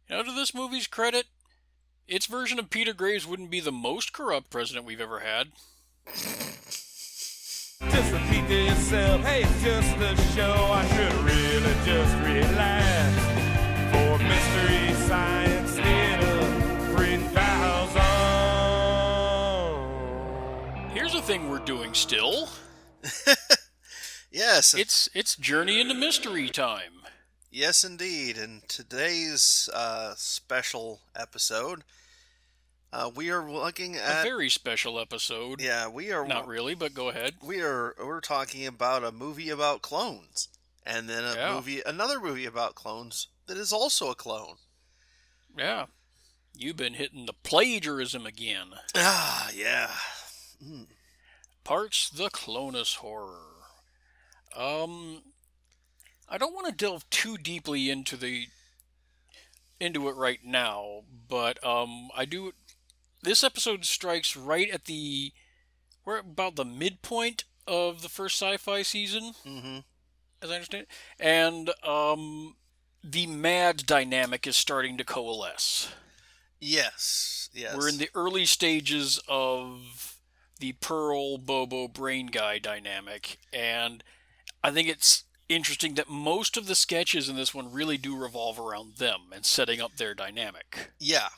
To this movie's credit, its version of Peter Graves wouldn't be the most corrupt president we've ever had. Just repeat to yourself, hey, it's just a show. I should really just relax. For Mystery Science Theater 3000. Here's a thing we're doing still. Yes. It's Journey into Mystery time. Yes, indeed. In today's special episode, we are looking at a very special episode. Yeah, we are not really, but go ahead. We're talking about a movie about clones, and then another movie about clones that is also a clone. Yeah, you've been hitting the plagiarism again. Ah, yeah. Parts the Clonus Horror. I don't want to delve too deeply into it right now, but I do. This episode strikes right at we're about the midpoint of the first sci-fi season, as I understand it, and the Mad dynamic is starting to coalesce. Yes. We're in the early stages of the Pearl, Bobo, Brain Guy dynamic, and I think it's interesting that most of the sketches in this one really do revolve around them and setting up their dynamic. Yeah.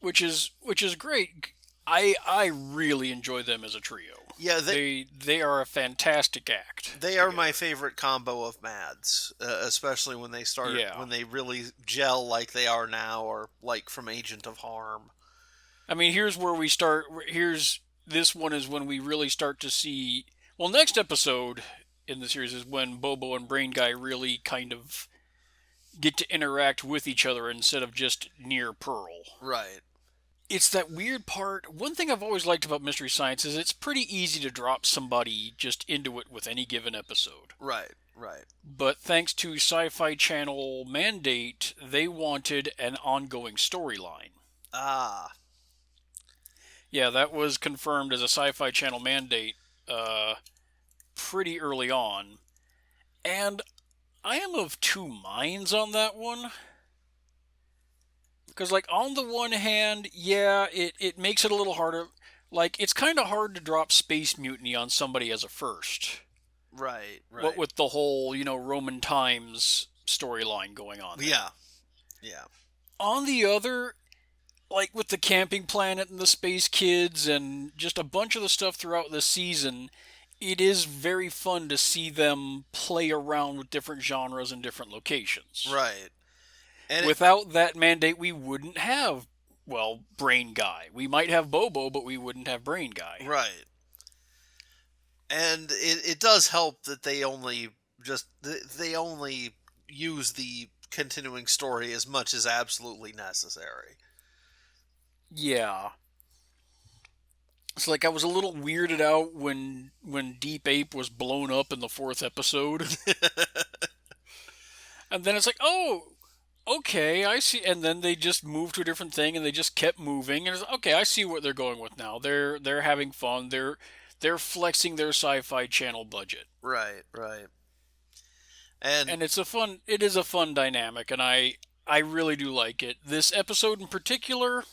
Which is great. I really enjoy them as a trio. Yeah, they are a fantastic act. They are my favorite combo of Mads, especially when they when they really gel like they are now, or like from Agent of Harm. I mean, here's where we start. This one is when we really start to see. Well, next episode in the series is when Bobo and Brain Guy really kind of get to interact with each other instead of just near Pearl. Right. It's that weird part. One thing I've always liked about Mystery Science is it's pretty easy to drop somebody just into it with any given episode. Right. But thanks to Sci-Fi Channel mandate, they wanted an ongoing storyline. Ah. Yeah, that was confirmed as a Sci-Fi Channel mandate pretty early on. And I am of two minds on that one. Because, on the one hand, yeah, it makes it a little harder. It's kind of hard to drop Space Mutiny on somebody as a first. Right. What with the whole, Roman times storyline going on there. Yeah. On the other, with the camping planet and the space kids and just a bunch of the stuff throughout the season, it is very fun to see them play around with different genres and different locations. Right. And without that mandate, we wouldn't have, Brain Guy. We might have Bobo, but we wouldn't have Brain Guy. Right. And it does help that they only use the continuing story as much as absolutely necessary. Yeah. It's I was a little weirded out when Deep Ape was blown up in the 4th episode. And then it's oh, okay, I see. And then they just moved to a different thing, and they just kept moving. And it's okay, I see what they're going with now. They're having fun. They're flexing their Sci-Fi Channel budget. Right. And it is a fun dynamic, and I really do like it. This episode in particular,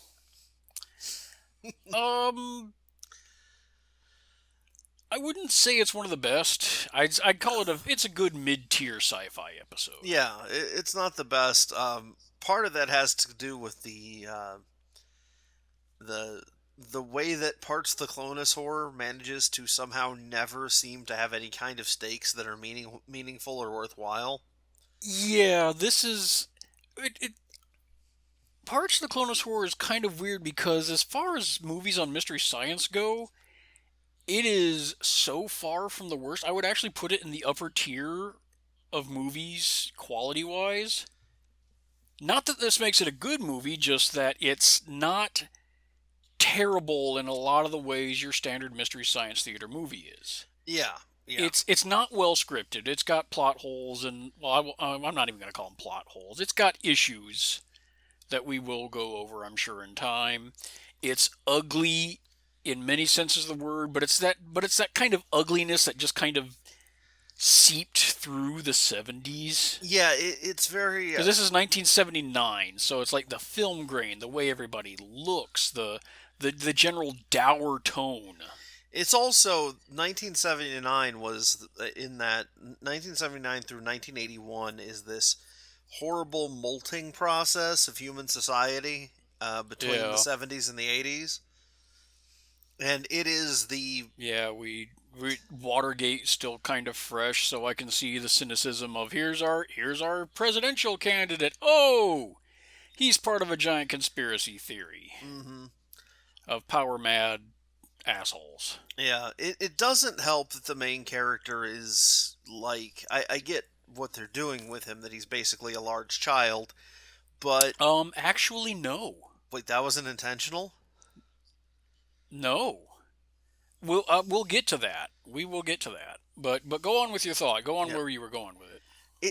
I wouldn't say it's one of the best. I'd call it it's a good mid-tier sci-fi episode. Yeah, it's not the best. Part of that has to do with the way that Parts the Clonus Horror manages to somehow never seem to have any kind of stakes that are meaningful or worthwhile. Yeah, this is Parts of the Clonus Horror is kind of weird because as far as movies on Mystery Science go, it is so far from the worst. I would actually put it in the upper tier of movies, quality-wise. Not that this makes it a good movie, just that it's not terrible in a lot of the ways your standard Mystery Science Theater movie is. Yeah. It's not well scripted. It's got plot holes, and, I'm not even going to call them plot holes. It's got issues that we will go over, I'm sure, in time. It's ugly in many senses of the word, but it's that kind of ugliness that just kind of seeped through the 70s. Yeah, it's very. Because this is 1979, so it's like the film grain, the way everybody looks, the general dour tone. It's also 1979 was in that 1979 through 1981 is this horrible molting process of human society between the 70s and the 80s. And it is the we Watergate still kind of fresh, so I can see the cynicism of here's our presidential candidate. Oh, he's part of a giant conspiracy theory of power mad assholes. Yeah, it doesn't help that the main character is like I get what they're doing with him, that he's basically a large child, but actually no. Wait, that wasn't intentional? No. We'll get to that. We will get to that. But go on with your thought. Go on where you were going with it.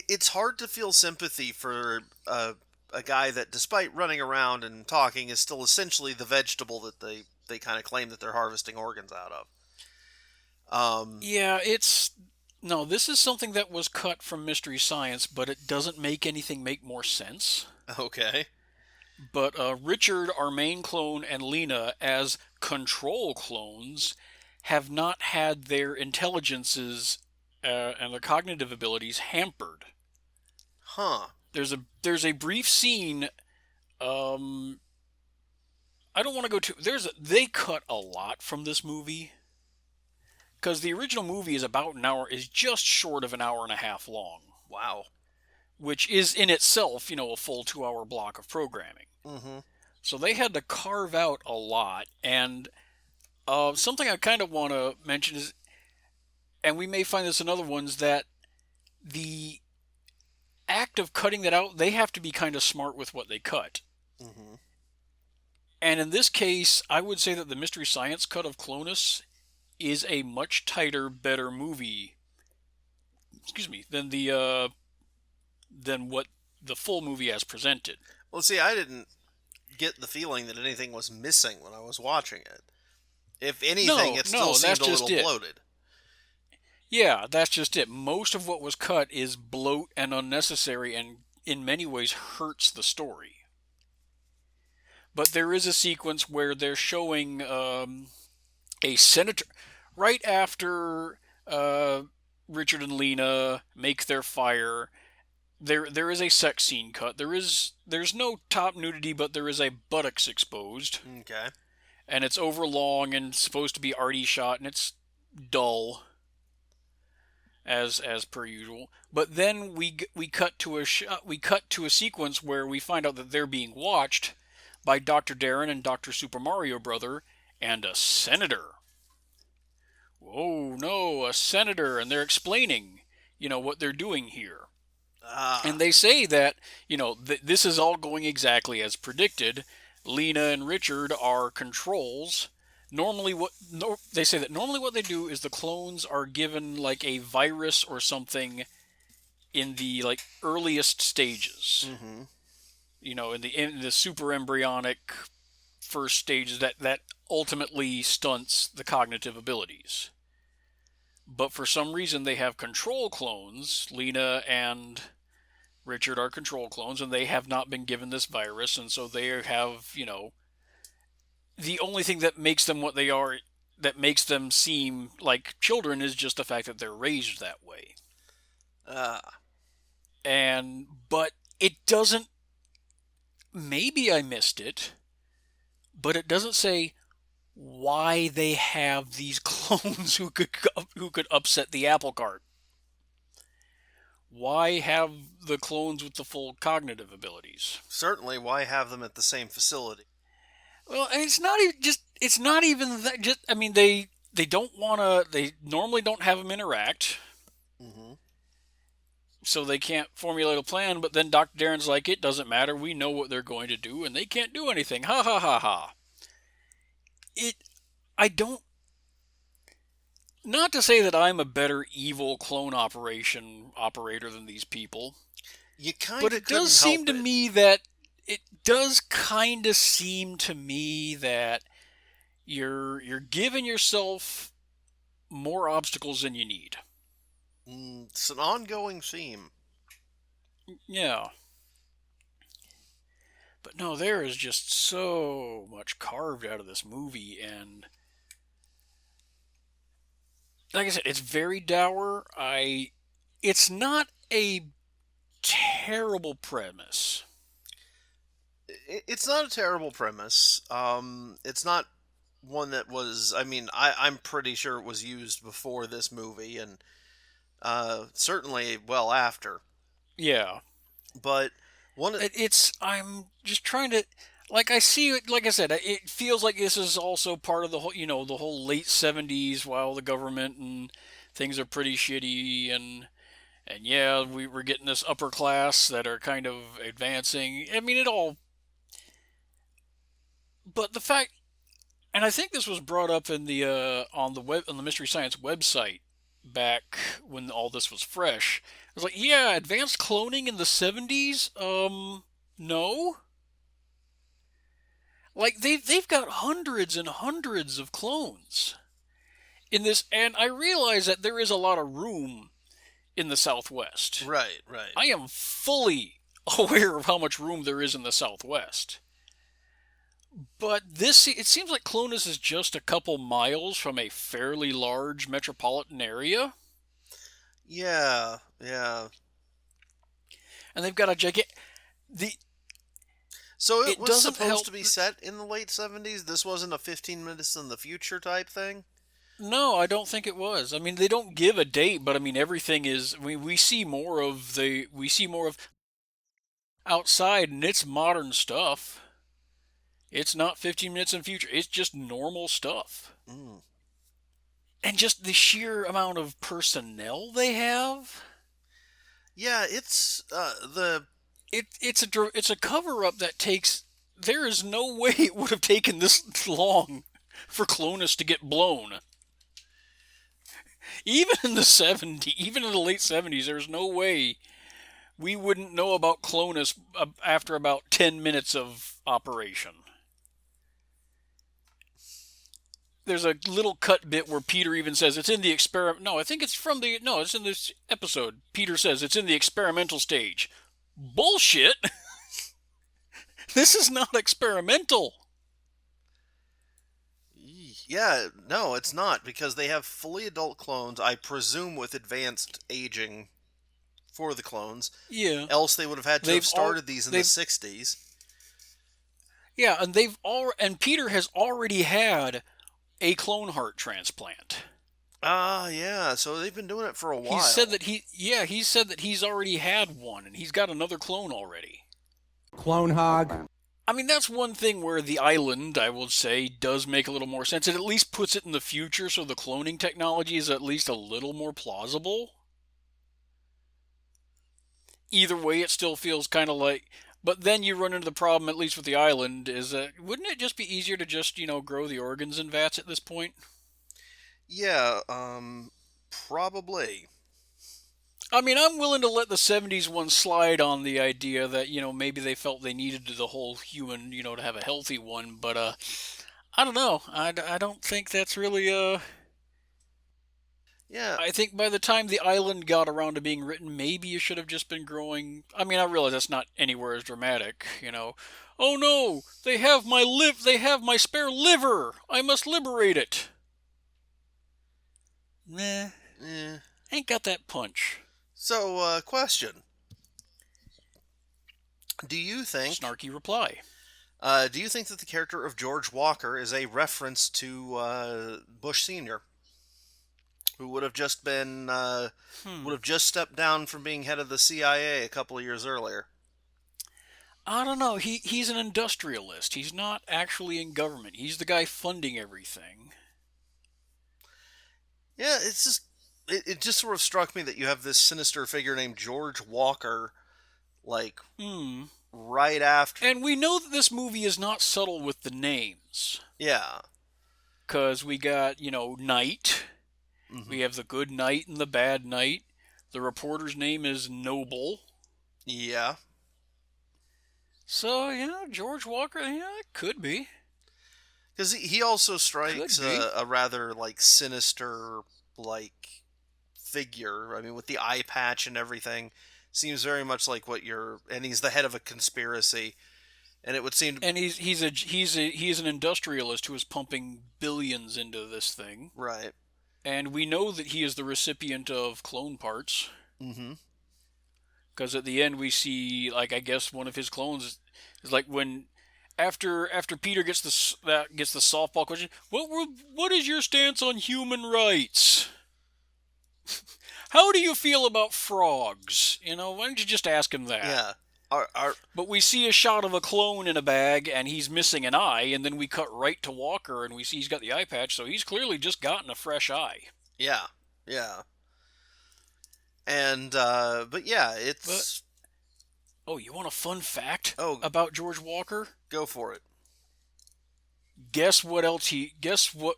It's hard to feel sympathy for a guy that, despite running around and talking, is still essentially the vegetable that they kind of claim that they're harvesting organs out of. No, this is something that was cut from Mystery Science, but it doesn't make anything make more sense. Okay. But Richard, our main clone, and Lena, as control clones, have not had their intelligences and their cognitive abilities hampered. Huh. There's a brief scene. I don't want to go too. They cut a lot from this movie, because the original movie is just short of an hour and a half long. Wow. Which is in itself, a full 2-hour block of programming. Mm-hmm. So they had to carve out a lot, and something I kind of want to mention is, and we may find this in other ones, that the act of cutting that out, they have to be kind of smart with what they cut. Mm-hmm. And in this case, I would say that the Mystery Science cut of Clonus is a much tighter, better movie. Than what the full movie has presented. Well, see, I didn't get the feeling that anything was missing when I was watching it. If anything, it still seemed a little bloated. Yeah, that's just it. Most of what was cut is bloat and unnecessary, and in many ways hurts the story. But there is a sequence where they're showing a senator right after Richard and Lena make their fire. There is a sex scene cut. There's no top nudity, but there is a buttocks exposed. Okay. And it's overlong and supposed to be arty shot, and it's dull, as per usual. But then we cut to a sequence where we find out that they're being watched by Dr. Darren and Dr. Super Mario Brother and a senator. Oh no, a senator, and they're explaining, what they're doing here. And they say that, this is all going exactly as predicted. Lena and Richard are controls. They say that normally what they do is the clones are given like a virus or something in the earliest stages. Mm-hmm. In the super embryonic first stages that ultimately stunts the cognitive abilities. But for some reason they have control clones. Lena and Richard are control clones, and they have not been given this virus, and so they have, the only thing that makes them what they are, that makes them seem like children, is just the fact that they're raised that way. But it doesn't, maybe I missed it, but it doesn't say why they have these clones who could upset the apple cart. Why have the clones with the full cognitive abilities? Certainly, why have them at the same facility? Well, and it's not even that. They don't want to. They normally don't have them interact. Mm-hmm. So they can't formulate a plan. But then Dr. Darren's like, it doesn't matter. We know what they're going to do, and they can't do anything. Ha ha ha ha. Not to say that I'm a better evil clone operator than these people. But it does seem to me that you're giving yourself more obstacles than you need. It's an ongoing theme. Yeah. But no, there is just so much carved out of this movie, and like I said, it's very dour. It's not a terrible premise. It's not a terrible premise. It's not one that was. I mean, I'm pretty sure it was used before this movie, and certainly well after. Yeah. But one, I'm just trying to, like, I see it, like I said, it feels like this is also part of the whole, the whole late 70s while the government and things are pretty shitty, and yeah, we're getting this upper class that are kind of advancing. I mean, it all, but the fact, and I think this was brought up in the on the Mystery Science website back when all this was fresh. It was like, yeah, advanced cloning in the 70s. No. Like they've got hundreds and hundreds of clones in this, and I realize that there is a lot of room in the Southwest. right, right. I am fully aware of how much room there is in the Southwest. But this, it seems like Clonus is just a couple miles from a fairly large metropolitan area, Yeah, yeah. and they've got a gigantic. The So it It was doesn't supposed help. to be set in the late 70s. This wasn't a 15 minutes in the future type thing. No, I don't think it was. I mean, they don't give a date, but I mean, everything is. We see more of outside, and it's modern stuff. It's not 15 minutes in the future. It's just normal stuff. Mm. And just the sheer amount of personnel they have. Yeah, it's the It's a cover up that takes. There is no way it would have taken this long for Clonus to get blown. Even in the late 70s, there's no way we wouldn't know about Clonus after about 10 minutes of operation. There's a little cut bit where Peter even says it's in the experiment. No, I think it's from the. No, it's in this episode. Peter says it's in the experimental stage. Bullshit! This is not experimental. yeah, no, it's not because they have fully adult clones, I presume with advanced aging for the clones. Yeah, Else they would have had to have they've all started these in the they've 60s. yeah, and Peter has already had a clone heart transplant. Ah, yeah, so they've been doing it for a while. He said that he's already had one and he's got another clone already. Clone hog. I mean, that's one thing where the island, I will say, does make a little more sense. It at least puts it in the future, so the cloning technology is at least a little more plausible. Either way, it still feels kind of like. But then you run into the problem, at least with the island, is that wouldn't it just be easier to just, grow the organs in vats at this point? Yeah, probably. I mean, I'm willing to let the 70s one slide on the idea that, maybe they felt they needed the whole human, to have a healthy one, but, I don't know. I don't think that's really, Yeah, I think by the time the island got around to being written, maybe you should have just been growing. I mean, I realize that's not anywhere as dramatic. Oh no, they have my spare liver. I must liberate it. Nah, eh. ain't got that punch. So, question. Do you think Snarky reply. do you think that the character of George Walker is a reference to Bush Sr., who would Hmm. have just stepped down from being head of the CIA a couple of years earlier? I don't know. He's an industrialist. He's not actually in government. He's the guy funding everything. Yeah, it just sort of struck me that you have this sinister figure named George Walker, like Hmm. right after. And we know that this movie is not subtle with the names. Yeah. Because we got, Knight. Hmm. We have the good knight and the bad knight. The reporter's name is Noble. Yeah. So, George Walker, yeah, it could be. Because he also Could strikes be. a rather like sinister, like figure. I mean, with the eye patch and everything, seems very much like and he's the head of a conspiracy. And it would seem And he's an industrialist who is pumping billions into this thing. right. And we know that he is the recipient of clone parts. Mm-hmm. Because at the end we see, like, I guess one of his clones is like when after Peter gets the softball question. What is your stance on human rights? How do you feel about frogs? Why don't you just ask him that? Yeah. Our But we see a shot of a clone in a bag, and he's missing an eye, and then we cut right to Walker, and we see he's got the eye patch, so he's clearly just gotten a fresh eye. Yeah. Yeah. And but yeah, it's Oh, you want a fun fact Oh, about George Walker? go for it. Guess what else guess what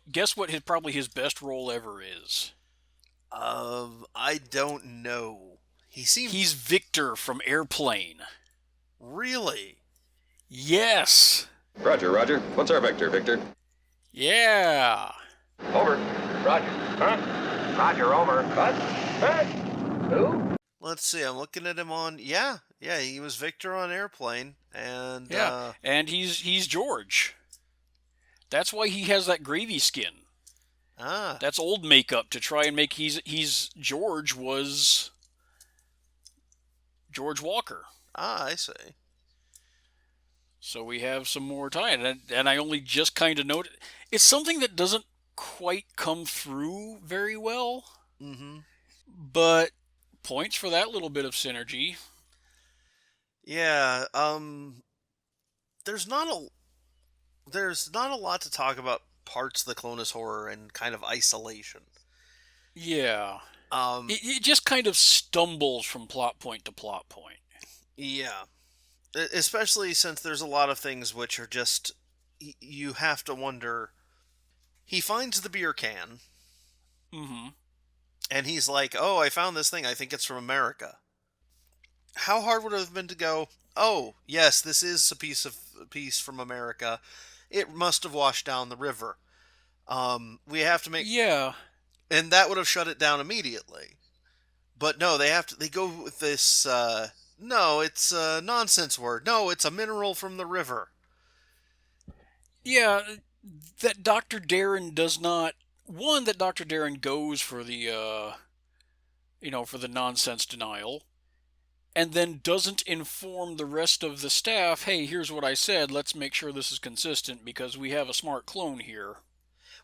probably his best role ever is. I don't know. He's Victor from Airplane. Really? Yes. Roger, Roger. What's our vector, Victor? Yeah. Over. Roger. Huh? Roger, over. What? Hey! Who? Let's see. I'm looking at him on. Yeah, he was Victor on Airplane, and and he's George. That's why he has that gravy skin. That's old makeup to try and make he's George was George Walker. I see. So we have some more time, and I only just kind of noted it's something that doesn't quite come through very well. Mm-hmm. But points for that little bit of synergy. Yeah. There's not a lot to talk about parts of the Clonus Horror in kind of isolation. Yeah. It just kind of stumbles from plot point to plot point. Yeah. Especially since there's a lot of things which are just, you have to wonder. He finds the beer can. Mm-hmm. And he's like, oh, I found this thing. I think it's from America. How hard would it have been to go, oh, yes, this is a piece from America. It must have washed down the river. We have to make... Yeah. And that would have shut it down immediately. But no, they go with this, no, it's a nonsense word. No, it's a mineral from the river. Yeah, that Dr. Darren does not... One, that Dr. Darren goes for the, for the nonsense denial, and then doesn't inform the rest of the staff, hey, here's what I said, let's make sure this is consistent because we have a smart clone here.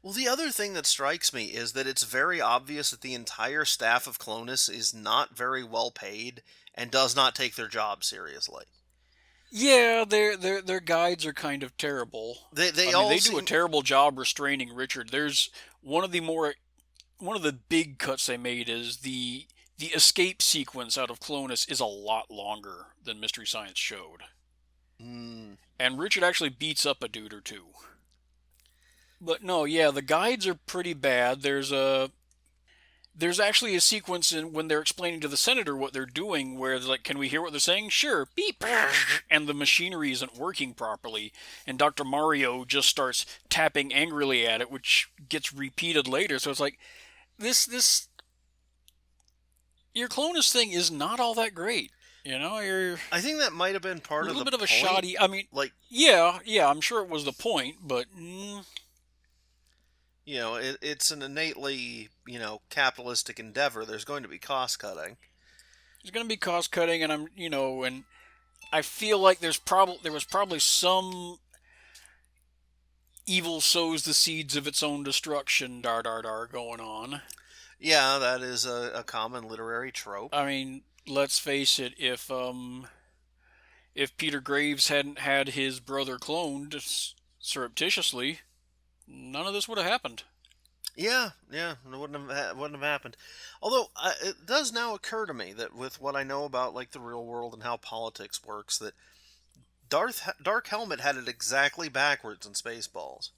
Well, the other thing that strikes me is that it's very obvious that the entire staff of Clonus is not very well paid and does not take their job seriously. Yeah, their guides are kind of terrible. They do a terrible job restraining Richard. There's one of the big cuts they made is the escape sequence out of Clonus is a lot longer than Mystery Science showed. Mm. And Richard actually beats up a dude or two. But no, yeah, the guides are pretty bad. There's actually a sequence when they're explaining to the senator what they're doing where they're like, can we hear what they're saying? Sure. Beep. And the machinery isn't working properly. And Dr. Mario just starts tapping angrily at it, which gets repeated later. So it's like, this your Clonus thing is not all that great. I think that might have been part of the a little bit of a point. shoddy. I mean, like, yeah, I'm sure it was the point, but it's an innately, capitalistic endeavor. There's going to be cost cutting. There's going to be cost cutting, and and I feel like there was probably some evil sows the seeds of its own destruction, going on. Yeah, that is a common literary trope. I mean, let's face it, if Peter Graves hadn't had his brother cloned surreptitiously, none of this would have happened. Yeah, it wouldn't have happened. Although it does now occur to me that with what I know about like the real world and how politics works, that Dark Helmet had it exactly backwards in Spaceballs.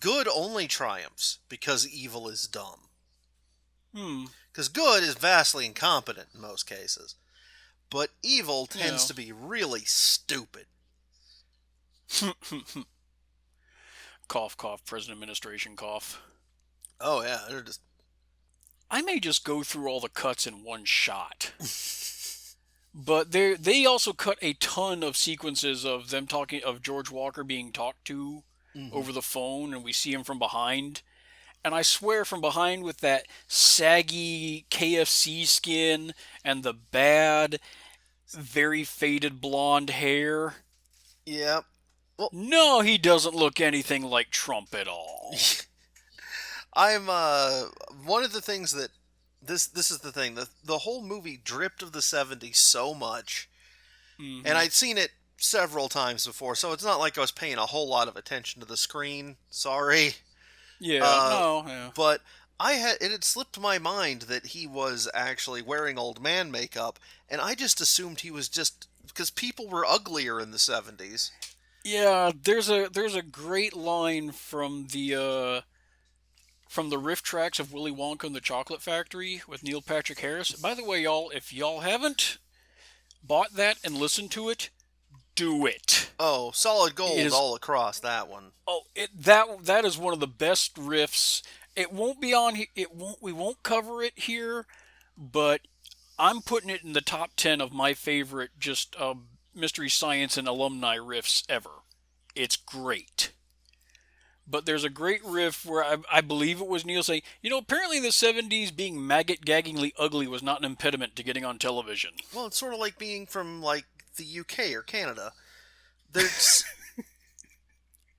Good only triumphs because evil is dumb. Because good is vastly incompetent in most cases, but evil tends to be really stupid. Cough, cough, President Administration cough. Oh, yeah, they're just... I may just go through all the cuts in one shot. But they also cut a ton of sequences of them talking, of George Walker being talked to Mm-hmm. over the phone, and we see him from behind. And I swear, from behind with that saggy KFC skin and the bad, very faded blonde hair. Yep. Well, No, he doesn't look anything like Trump at all. I'm one of the things that this is the thing. The whole movie dripped of the 70s so much, and Hmm. I'd seen it several times before, so it's not like I was paying a whole lot of attention to the screen. Sorry. Yeah, Uh, no, yeah. but it had slipped my mind that he was actually wearing old man makeup, and I just assumed he was just because people were uglier in the 70s. Yeah, there's a great line from the riff tracks of Willy Wonka and the Chocolate Factory with Neil Patrick Harris. By the way, y'all, if y'all haven't bought that and listened to it, do it. Oh, solid It gold is all across that one. that is one of the best riffs. It won't be on it won't we won't cover it here, but I'm putting it in the top 10 of my favorite just mystery science and alumni riffs ever. It's great. But there's a great riff where I believe it was Neil saying, apparently in the 70s being maggot-gaggingly ugly was not an impediment to getting on television. Well, it's sort of like being from like the UK or Canada. There's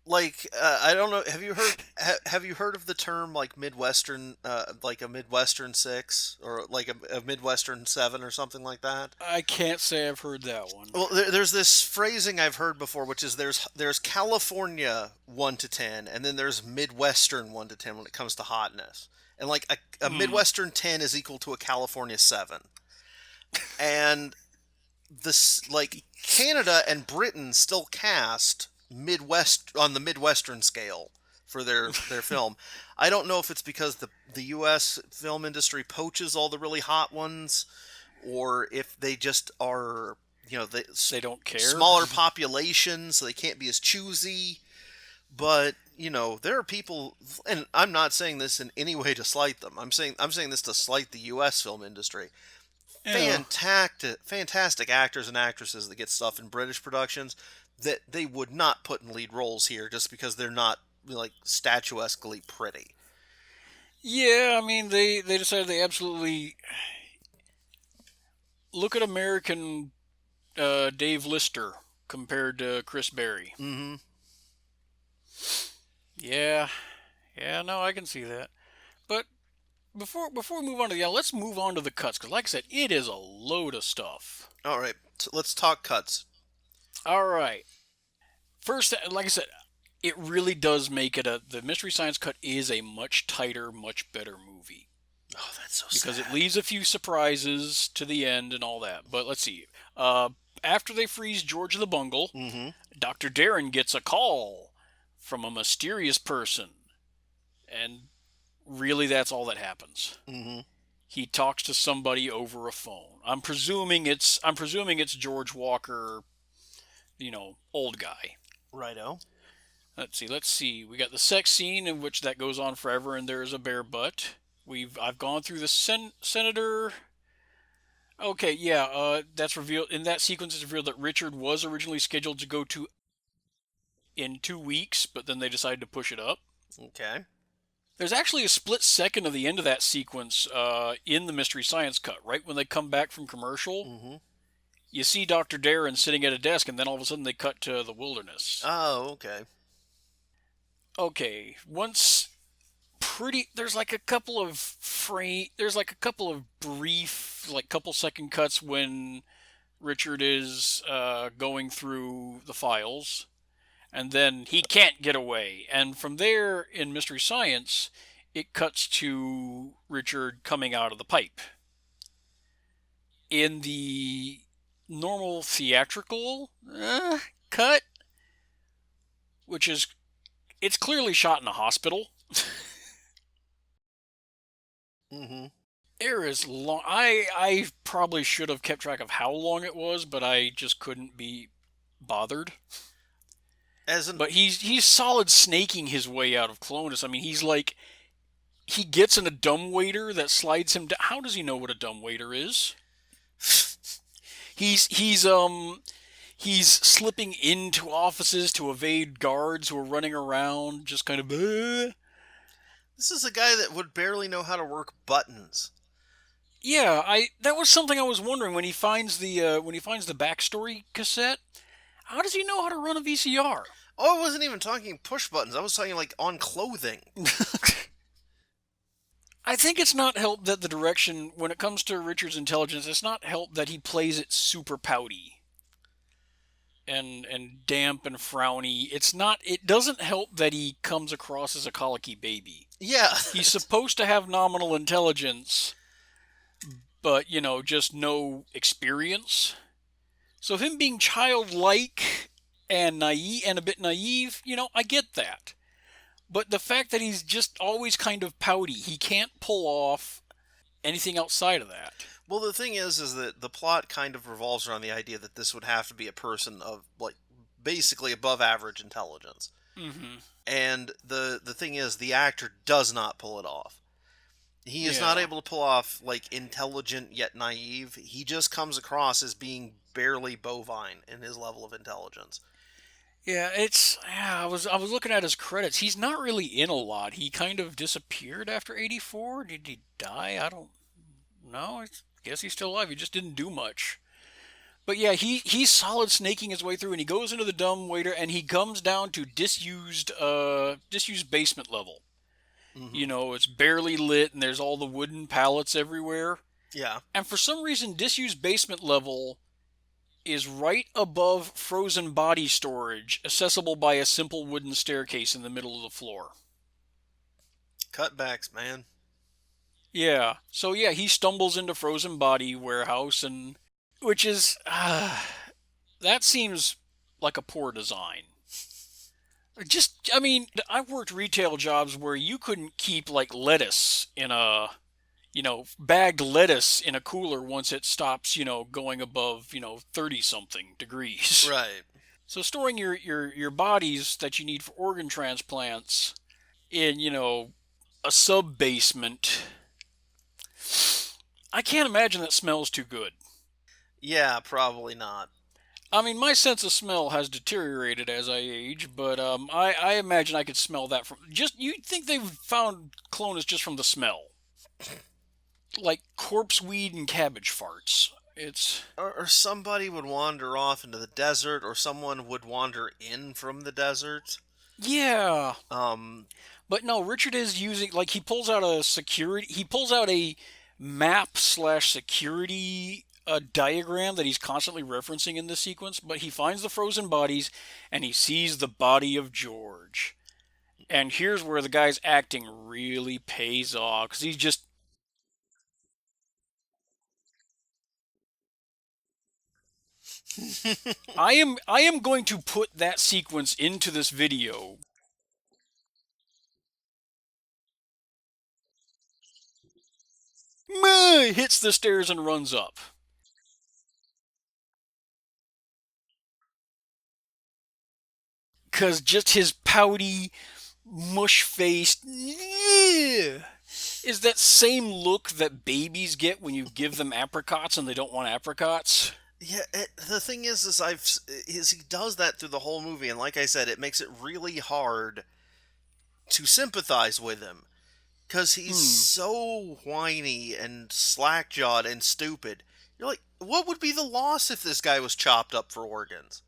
like I don't know. Have you heard of the term like Midwestern, like a Midwestern 6 or like a Midwestern 7 or something like that? I can't say I've heard that one. Well, there's this phrasing I've heard before, which is there's California 1 to 10, and then there's Midwestern 1 to 10 when it comes to hotness, and like a Hmm. Midwestern 10 is equal to a California 7, and this like Canada and Britain still cast Midwest on the Midwestern scale for their film. I don't know if it's because the U.S. film industry poaches all the really hot ones, or if they just are They don't care. smaller population, so they can't be as choosy. But there are people, and I'm not saying this in any way to slight them. I'm saying this to slight the U.S. film industry. Yeah. Fantastic actors and actresses that get stuff in British productions that they would not put in lead roles here just because they're not like statuesquely pretty. Yeah, I mean, they decided they absolutely look at American Dave Lister compared to Chris Berry. Mm-hmm. Yeah, yeah, no, I can see that. But before we move on to let's move on to the cuts because, like I said, it is a load of stuff. All right, so let's talk cuts. All right, first, like I said, it really does make it the Mystery Science cut is a much tighter, much better movie Oh, that's so because it sad. leaves a few surprises to the end and all that. But let's see. After they freeze George the Bungle, Mm-hmm. Dr. Darren gets a call from a mysterious person. And really, that's all that happens. Mm-hmm. He talks to somebody over a phone. I'm presuming it's George Walker, old guy. Righto. Let's see. We got the sex scene in which that goes on forever, and there's a bare butt. I've gone through the senator. Okay, yeah, that's revealed in that sequence. It's revealed that Richard was originally scheduled to go to in 2 weeks, but then they decided to push it up. Okay. There's actually a split second of the end of that sequence in the Mystery Science cut. Right when they come back from commercial, Mm-hmm. you see Dr. Darren sitting at a desk, and then all of a sudden they cut to the wilderness. Oh, okay. Okay, once pretty there's like a couple of brief, like couple second cuts when Richard is going through the files, and then he can't get away. And from there, in Mystery Science, it cuts to Richard coming out of the pipe. In the normal theatrical cut, which is it's clearly shot in a hospital. Mm-hmm. There is long. I probably should have kept track of how long it was, but I just couldn't be bothered. As an But he's solid snaking his way out of Clonus. I mean, he gets in a dumbwaiter that slides him down. How does he know what a dumbwaiter is? He's he's um he's slipping into offices to evade guards who are running around, just kind of. This is a guy that would barely know how to work buttons. Yeah, that was something I was wondering when he finds the backstory cassette. How does he know how to run a VCR? Oh, I wasn't even talking push buttons. I was talking like on clothing. I think it's not helped that the direction, when it comes to Richard's intelligence, it's not helped that he plays it super pouty and damp and frowny. It doesn't help that he comes across as a colicky baby. Yeah. He's supposed to have nominal intelligence, but, just no experience. So him being childlike and naive and a bit naive, I get that. But the fact that he's just always kind of pouty, he can't pull off anything outside of that. Well, the thing is that the plot kind of revolves around the idea that this would have to be a person of, like, basically above average intelligence. Mm-hmm. And the thing is, the actor does not pull it off. He is not able to pull off, like, intelligent yet naive. He just comes across as being barely bovine in his level of intelligence. Yeah, I was looking at his credits. He's not really in a lot. He kind of disappeared after 84. Did he die? I don't know. I guess he's still alive. He just didn't do much. But yeah, he's solid snaking his way through, and he goes into the dumbwaiter, and he comes down to disused basement level. Mm-hmm. It's barely lit, and there's all the wooden pallets everywhere. Yeah. And for some reason, disused basement level is right above frozen body storage, accessible by a simple wooden staircase in the middle of the floor. Cutbacks, man. Yeah. So yeah, he stumbles into frozen body warehouse, and which is that seems like a poor design. I've worked retail jobs where you couldn't keep like lettuce in a bagged lettuce in a cooler once it stops, going above, 30-something degrees. Right. So storing your bodies that you need for organ transplants in, a sub-basement, I can't imagine that smells too good. Yeah, probably not. I mean, my sense of smell has deteriorated as I age, but I imagine I could smell that from you'd think they found Clonus just from the smell. Like corpse weed and cabbage farts. Or somebody would wander off into the desert, or someone would wander in from the desert. Yeah. But no, Richard is using, like, he pulls out a map/security diagram that he's constantly referencing in this sequence, but he finds the frozen bodies and he sees the body of George. And here's where the guy's acting really pays off, because he's just I am going to put that sequence into this video. Hits the stairs and runs up. Because just his pouty, mush-faced is that same look that babies get when you give them apricots and they don't want apricots. Yeah, the thing is he does that through the whole movie, and like I said, it makes it really hard to sympathize with him, because he's so whiny and slack-jawed and stupid. You're like, what would be the loss if this guy was chopped up for organs?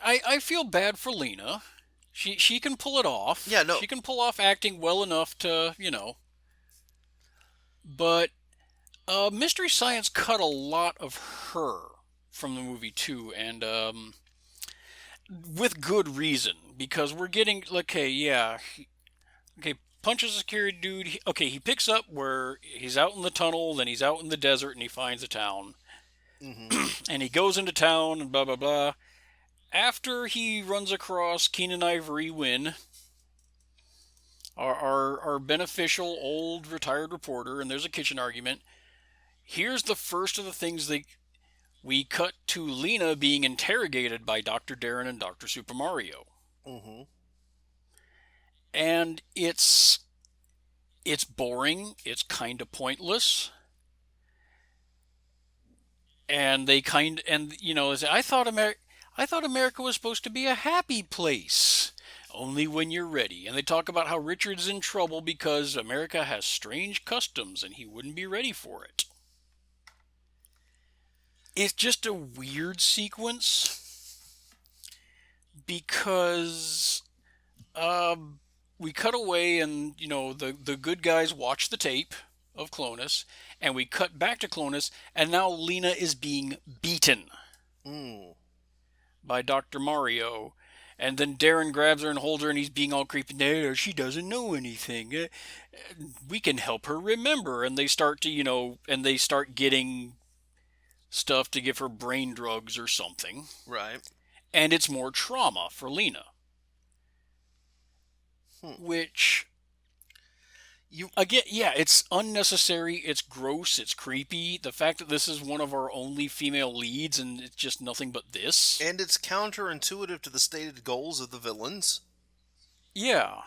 I feel bad for Lena. She can pull it off. Yeah, no. She can pull off acting well enough to, But Mystery Science cut a lot of her from the movie too, and with good reason, because we're getting punches a security dude. He picks up where he's out in the tunnel, then he's out in the desert, and he finds a town. Mm-hmm. And he goes into town and blah blah blah. After he runs across Keenan Ivory Wynn, our beneficial old retired reporter, and there's a kitchen argument. Here's the first of the things we cut to Lena being interrogated by Dr. Darren and Dr. Super Mario. Mm-hmm. And it's It's boring. It's kind of pointless. And I thought America was supposed to be a happy place. Only when you're ready. And they talk about how Richard's in trouble because America has strange customs and he wouldn't be ready for it. It's just a weird sequence because we cut away and, the good guys watch the tape of Clonus, and we cut back to Clonus, and now Lena is being beaten by Dr. Mario. And then Darren grabs her and holds her, and he's being all creepy. No, she doesn't know anything. We can help her remember. And they start getting stuff to give her brain drugs or something. Right. And it's more trauma for Lena. Which, again, yeah, it's unnecessary, it's gross, it's creepy. The fact that this is one of our only female leads and it's just nothing but this. And it's counterintuitive to the stated goals of the villains. Yeah.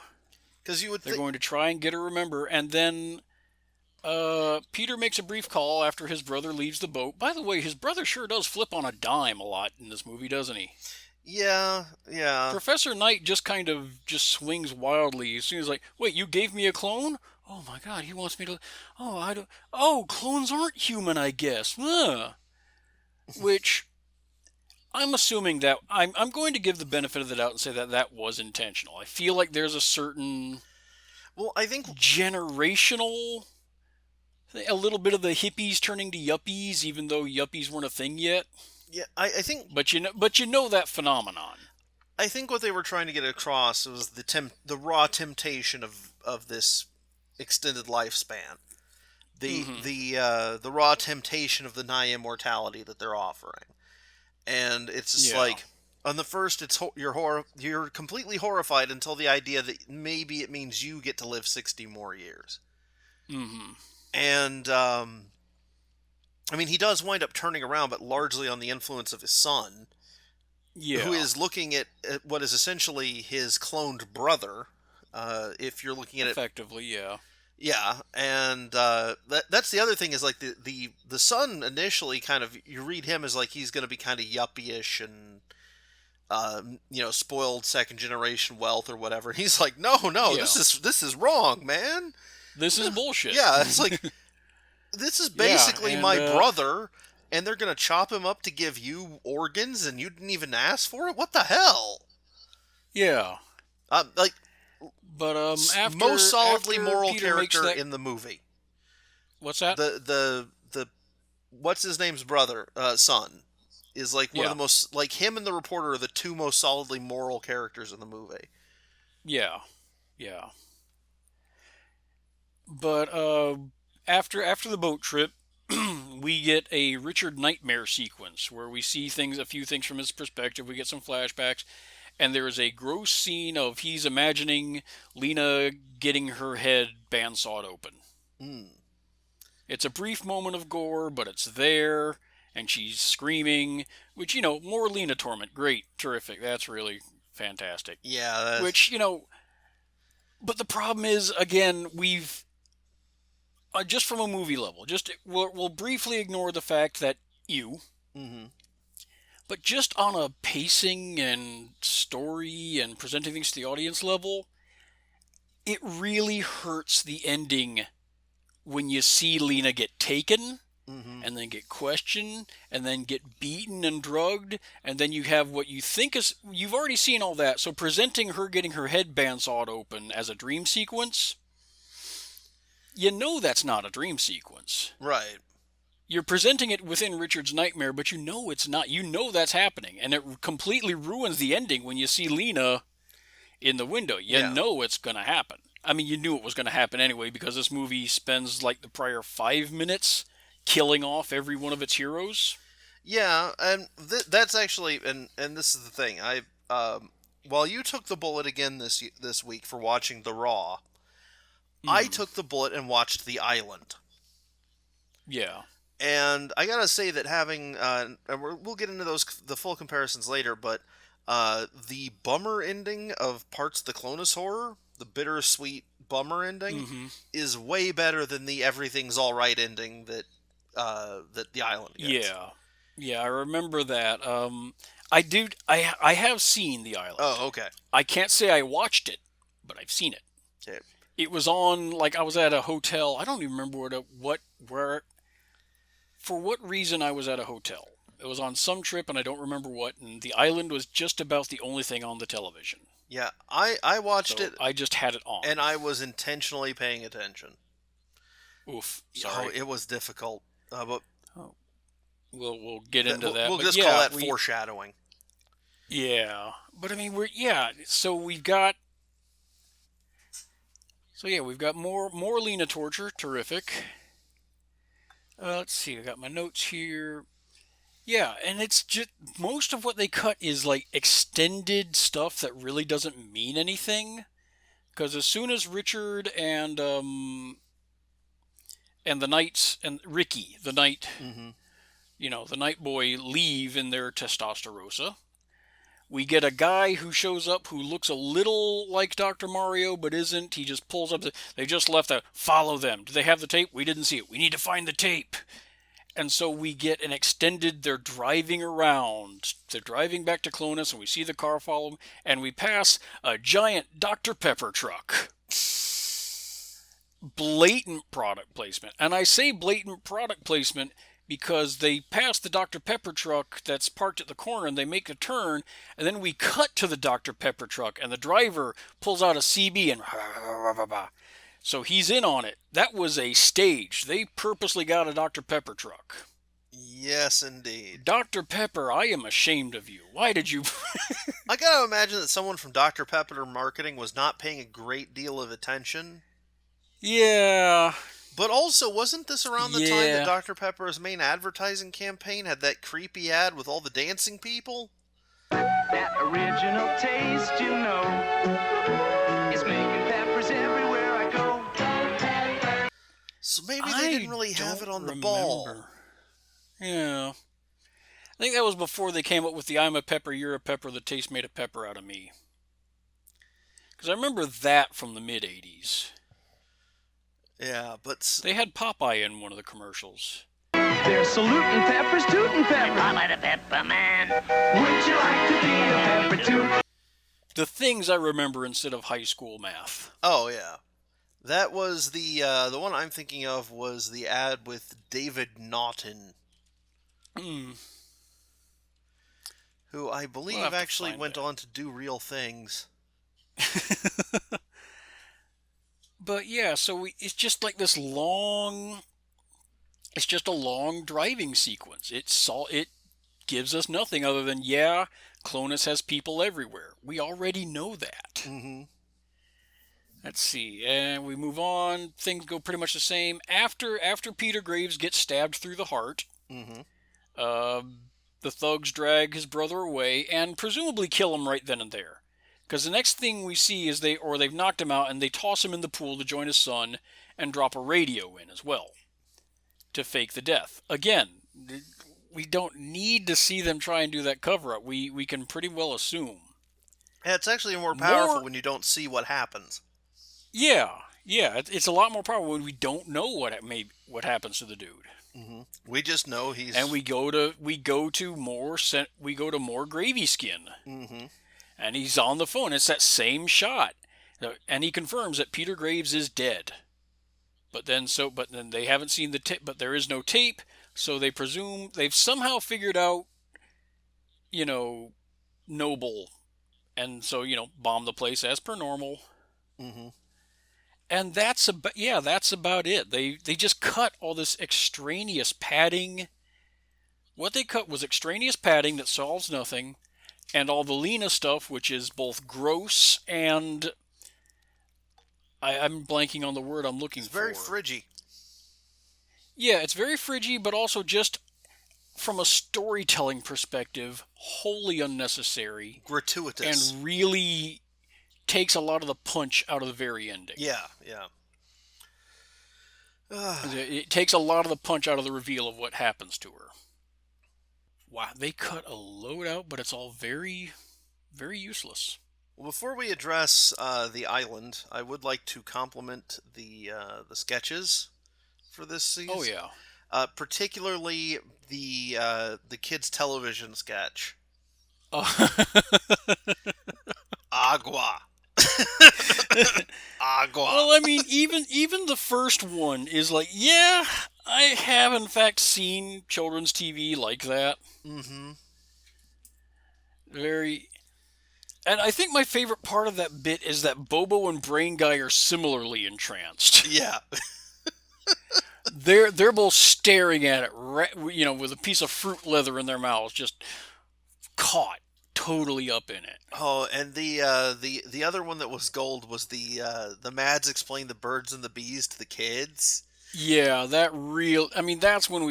Because they're going to try and get her remember, and then Peter makes a brief call after his brother leaves the boat. By the way, his brother sure does flip on a dime a lot in this movie, doesn't he? Yeah. Professor Knight just swings wildly as soon as wait, you gave me a clone? Oh my God, he wants me to. Oh, I don't. Oh, clones aren't human, I guess. Which I'm assuming that I'm going to give the benefit of the doubt and say that was intentional. I feel like there's a certain. Well, I think generational. A little bit of the hippies turning to yuppies, even though yuppies weren't a thing yet. Yeah, I think. But you know that phenomenon. I think what they were trying to get across was the raw temptation of this extended lifespan, the raw temptation of the nigh immortality that they're offering, and it's just like on the first, you're completely horrified until the idea that maybe it means you get to live 60 more years. And I mean, he does wind up turning around, but largely on the influence of his son, who is looking at what is essentially his cloned brother. If you're looking at effectively, yeah, and that's the other thing is like the son initially kind of, you read him as like he's going to be kind of yuppie-ish and spoiled second generation wealth or whatever. And he's like, no, this is wrong, man. This is bullshit. Yeah, it's like. This is basically my brother, and they're going to chop him up to give you organs, and you didn't even ask for it? What the hell? Yeah. But most solidly moral Peter character in the movie. What's that? The what's his name's brother, son, is like one of the most, like him and the reporter are the two most solidly moral characters in the movie. Yeah. But After the boat trip, we get a Richard nightmare sequence where we see a few things from his perspective. We get some flashbacks, and there is a gross scene of he's imagining Lena getting her head bandsawed open. It's a brief moment of gore, but it's there, and she's screaming, which, more Lena torment. Great, terrific, that's really fantastic. Yeah. Which, but the problem is, again, we've... just from a movie level, we'll briefly ignore the fact that but just on a pacing and story and presenting things to the audience level, it really hurts the ending when you see Lena get taken and then get questioned and then get beaten and drugged, and then you have what you think is, you've already seen all that, so presenting her getting her head bandsawed open as a dream sequence, that's not a dream sequence. Right. You're presenting it within Richard's nightmare, but it's not. That's happening. And it completely ruins the ending when you see Lena in the window. You know it's going to happen. I mean, you knew it was going to happen anyway, because this movie spends like the prior 5 minutes killing off every one of its heroes. Yeah, and that's actually, and this is the thing. While you took the bullet again this week for watching The Raw, I took the bullet and watched The Island. Yeah. And I gotta say that having, and we'll get into the full comparisons later, but the bummer ending of parts of the Clonus Horror, the bittersweet bummer ending Mm-hmm. is way better than the everything's all right ending that the island gets. Yeah. Yeah, I remember that. I do. I have seen The Island. Oh, okay. I can't say I watched it, but I've seen it. Okay. It was on, like, I was at a hotel. I don't even remember for what reason I was at a hotel. It was on some trip, and I don't remember what. And The Island was just about the only thing on the television. Yeah, I watched So it, I just had it on. and I was intentionally paying attention. Oof. Oh, Sorry. it was difficult. But Oh, we'll get into that. we'll But just yeah, call that foreshadowing. Yeah, but I mean So we've got more Lena torture. Terrific. Let's see. I got my notes here. Yeah, and it's just most of what they cut is like extended stuff that really doesn't mean anything. Because as soon as Richard and the knights and Ricky, the knight, Mm-hmm. the night boy, leave in their Testosterosa, we get a guy who shows up who looks a little like Dr. Mario, but isn't. He just pulls up. They just left a follow them. Do they have the tape? We didn't see it. We need to find the tape. And so we get an extended, they're driving around. They're driving back to Clonus, and we see the car follow them, and we pass a giant Dr. Pepper truck. Blatant product placement. And I say blatant product placement because they pass the Dr. Pepper truck that's parked at the corner, and they make a turn, and then we cut to the Dr. Pepper truck, and the driver pulls out a CB and so he's in on it. That was a stage. They purposely got a Dr. Pepper truck. Yes, indeed. Dr. Pepper, I am ashamed of you. Why did you... I gotta imagine that someone from Dr. Pepper marketing was not paying a great deal of attention. Yeah. But also, wasn't this around the time Yeah. that Dr. Pepper's main advertising campaign had that creepy ad with all the dancing people? That original taste, is making peppers everywhere I go. So maybe they didn't really have it on the ball. Yeah. I think that was before they came up with the I'm a pepper, you're a pepper, the taste made a pepper out of me. Because I remember that from the mid-'80s. Yeah, but... They had Popeye in one of the commercials. They're saluting peppers, tooting peppers. I'm a pepper man. Would you like to be a pepper too? The things I remember instead of high school math. Oh, yeah. That was the one I'm thinking of was the ad with David Naughton. Who I believe actually went on to do real things. But yeah, so it's just like this long... It's just a long driving sequence. It gives us nothing other than, yeah, Clonus has people everywhere. We already know that. Mm-hmm. Let's see, and we move on. Things go pretty much the same. After Peter Graves gets stabbed through the heart, Mm-hmm. the thugs drag his brother away and presumably kill him right then and there. Because the next thing we see is they've knocked him out and they toss him in the pool to join his son and drop a radio in as well to fake the death. Again, we don't need to see them try and do that cover-up. We can pretty well assume. Yeah, it's actually more powerful when you don't see what happens. Yeah, it's a lot more powerful when we don't know what happens to the dude. Mm-hmm. We just know he's... And we go to more Gravy Skin. Mm-hmm. And he's on the phone. It's that same shot. And he confirms that Peter Graves is dead. But then they haven't seen the tape, but there is no tape, so they presume they've somehow figured out, Noble, and so, bomb the place as per normal. Mm-hmm. And that's about it. They just cut all this extraneous padding. What they cut was extraneous padding that solves nothing, and all the Lena stuff, which is both gross and... I'm blanking on the word I'm looking for. It's very fridgy. Yeah, it's very fridgy, but also just from a storytelling perspective, wholly unnecessary. Gratuitous. And really takes a lot of the punch out of the very ending. Yeah. It takes a lot of the punch out of the reveal of what happens to her. Wow, they cut a load out, but it's all very, very useless. Well, before we address the island, I would like to compliment the sketches for this Oh season, yeah. particularly the kids' television sketch. Uh, Agua. Agua. well, I mean, even the first one is like, yeah, I have in fact seen children's TV like that. Mm-hmm. Very, and I think my favorite part of that bit is that Bobo and Brain Guy are similarly entranced. Yeah. They're both staring at it, with a piece of fruit leather in their mouths, just caught totally up in it. Oh, and the other one that was gold was the Mads explain the birds and the bees to the kids. Yeah, I mean, that's when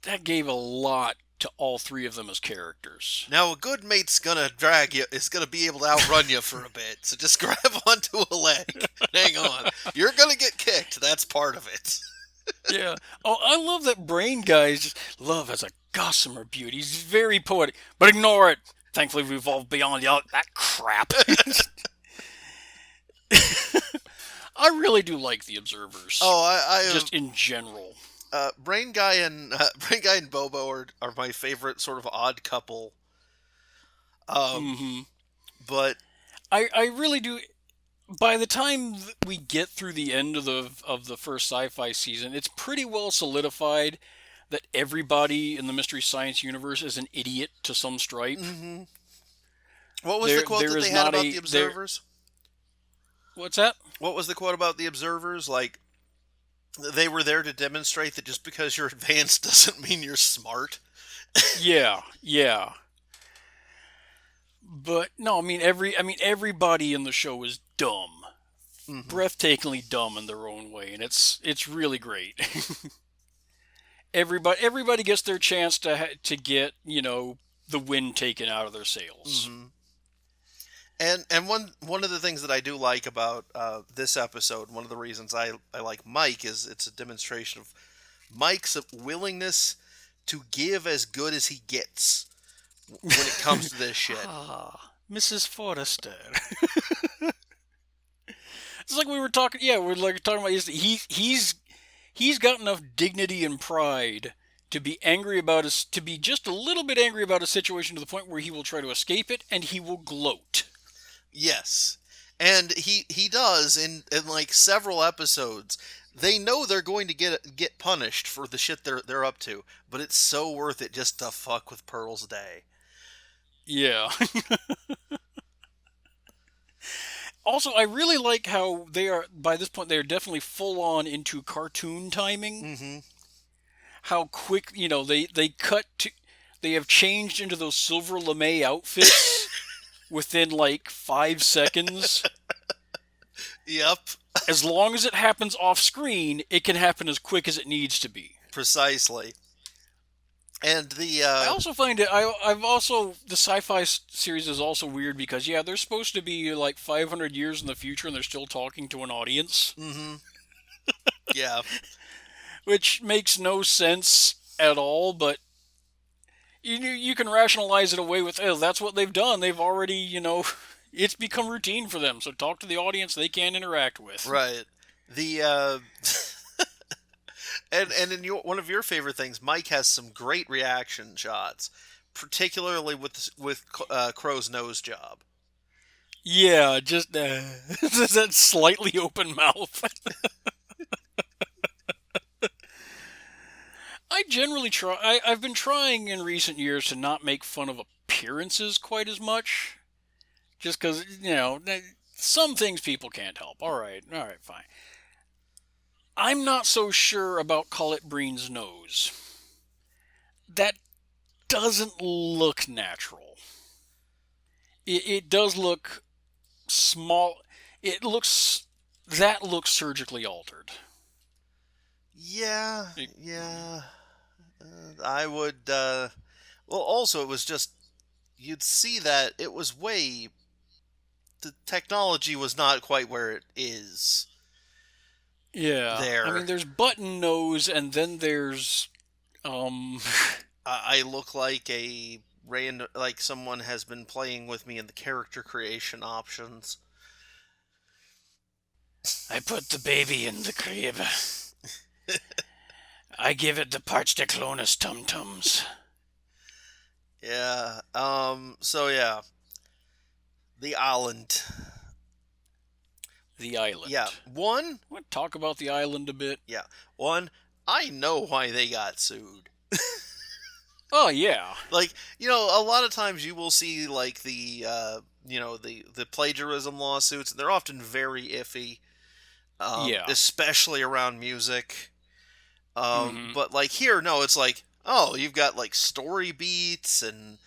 that gave a lot to all three of them as characters. Now, a good mate's gonna drag you, is gonna be able to outrun you for a bit, so just grab onto a leg. Hang on. You're gonna get kicked, that's part of it. Yeah. Oh, I love that Brain Guy's just love as a gossamer beauty. He's very poetic, but ignore it. Thankfully, we've evolved beyond that crap. I really do like the Observers. Oh, Just in general. Brain Guy and Brain Guy and Bobo are my favorite sort of odd couple. Hmm. But I really do. By the time we get through the end of the first sci-fi season, it's pretty well solidified that everybody in the Mystery Science universe is an idiot to some stripe. mm-hmm. What was the quote that they had about the Observers? What's that? What was the quote about the Observers? Like, they were there to demonstrate that just because you're advanced doesn't mean you're smart. Yeah, yeah. But no, I mean everybody in the show is dumb, Mm-hmm. breathtakingly dumb in their own way, and it's really great. Everybody gets their chance to get the wind taken out of their sails. Mm-hmm. And one of the things that I do like about this episode, one of the reasons I like Mike, is it's a demonstration of Mike's willingness to give as good as he gets when it comes to this shit. Ah, Mrs. Forrester. It's like we were talking. Yeah, we're like talking about yesterday. He's got enough dignity and pride to be to be just a little bit angry about a situation to the point where he will try to escape it and he will gloat. Yes. And he does in like several episodes. They know they're going to get punished for the shit they're up to, but it's so worth it just to fuck with Pearl's day. Yeah. Also, I really like how by this point, they are definitely full on into cartoon timing. Mm-hmm. How quick, they have changed into those Silver LeMay outfits within like 5 seconds. Yep. As long as it happens off screen, it can happen as quick as it needs to be. Precisely. And I also find the sci-fi series is also weird because they're supposed to be like 500 years in the future and they're still talking to an audience. Mm-hmm. Yeah. Which makes no sense at all, but you can rationalize it away with, that's what they've done. They've already, it's become routine for them. So talk to the audience they can interact with. Right. The and in one of your favorite things, Mike has some great reaction shots, particularly with Crow's nose job. Yeah, just that slightly open mouth. I generally try. I've been trying in recent years to not make fun of appearances quite as much, just because some things people can't help. All right, fine. I'm not so sure about Colette Breen's nose. That doesn't look natural. It does look small. That looks surgically altered. Yeah. I would. Well, also, it was just you'd see that it was the technology was not quite where it is. Yeah. There. I mean, there's button nose, and then there's I look like a like someone has been playing with me in the character creation options. I put the baby in the crib. I give it the parts to Clonus tum-tums. Yeah. So yeah, the island. The island. Yeah. One. Want to talk about the island a bit? Yeah. One. I know why they got sued. Oh, yeah. Like, a lot of times you will see like the plagiarism lawsuits, and they're often very iffy. Yeah. Especially around music. Mhm. But like here, no, it's like, oh, you've got like story beats and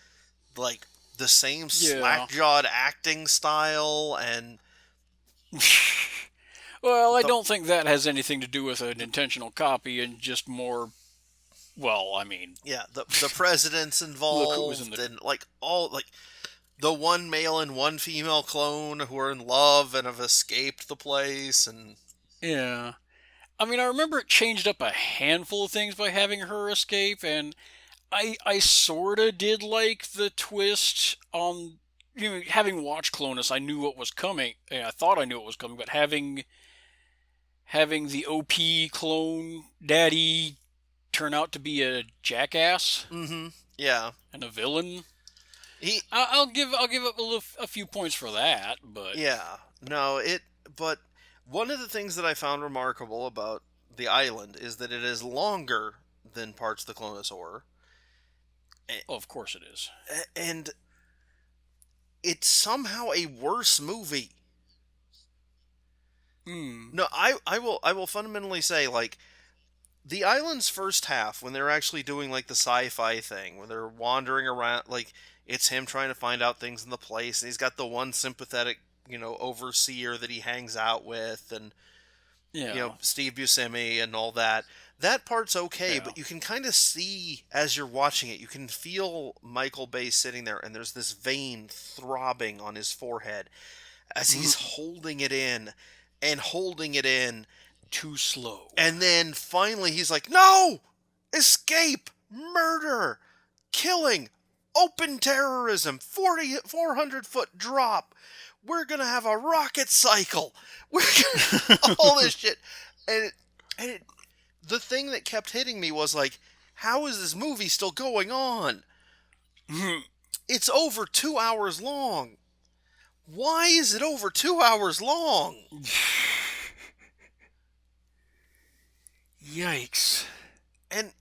like the same Yeah. slack-jawed acting style, and Well, I don't think that has anything to do with an intentional copy and just more. Well, I mean, yeah, the president's look who was in involved, the. and like all like the one male and one female clone who are in love and have escaped the place, and Yeah. I mean, I remember it changed up a handful of things by having her escape, and I sort of did like the twist on. Having watched Clonus, I knew what was coming. I thought I knew what was coming, but having the OP clone daddy turn out to be a jackass yeah, and a villain. he I'll give up a few points for that, but yeah, no, but one of the things that I found remarkable about the island is that it is longer than parts of the Clonus Horror, oh, of course it is. and it's somehow a worse movie. No, I will fundamentally say, like, the island's first half, when they're actually doing like the sci-fi thing, when they're wandering around, like it's him trying to find out things in the place, and he's got the one sympathetic, overseer that he hangs out with, and Yeah, Steve Buscemi and all that. That part's okay, yeah. but you can kind of see as you're watching it, you can feel Michael Bay sitting there, and there's this vein throbbing on his forehead as he's holding it in and holding it in. Too slow. And then finally he's like, no! Escape! Murder! Killing! Open terrorism! 400-foot drop! We're gonna have a rocket cycle! We're gonna... all this shit. And the thing that kept hitting me was like, how is this movie still going on? It's over 2 hours long. Why is it over 2 hours long? Yikes. And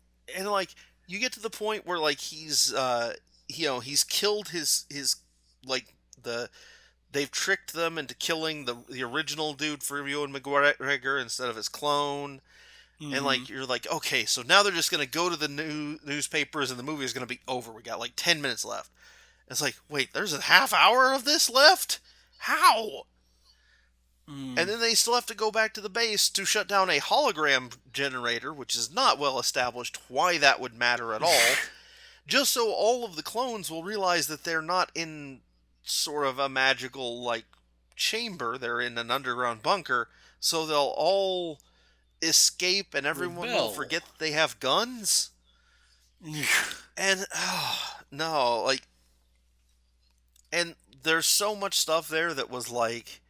like you get to the point where like he's he's killed his like they've tricked them into killing the original dude for Ewan McGregor instead of his clone. And like you're like, okay, so now they're just gonna go to the newspapers and the movie is gonna be over. We got like 10 minutes left. It's like, wait, there's a half hour of this left? How? And then they still have to go back to the base to shut down a hologram generator, which is not well established why that would matter at all. Just so all of the clones will realize that they're not in sort of a magical, like, chamber. They're in an underground bunker. So they'll all escape and everyone will Rebel. forget that they have guns. And, no, like... And there's so much stuff there that was, like...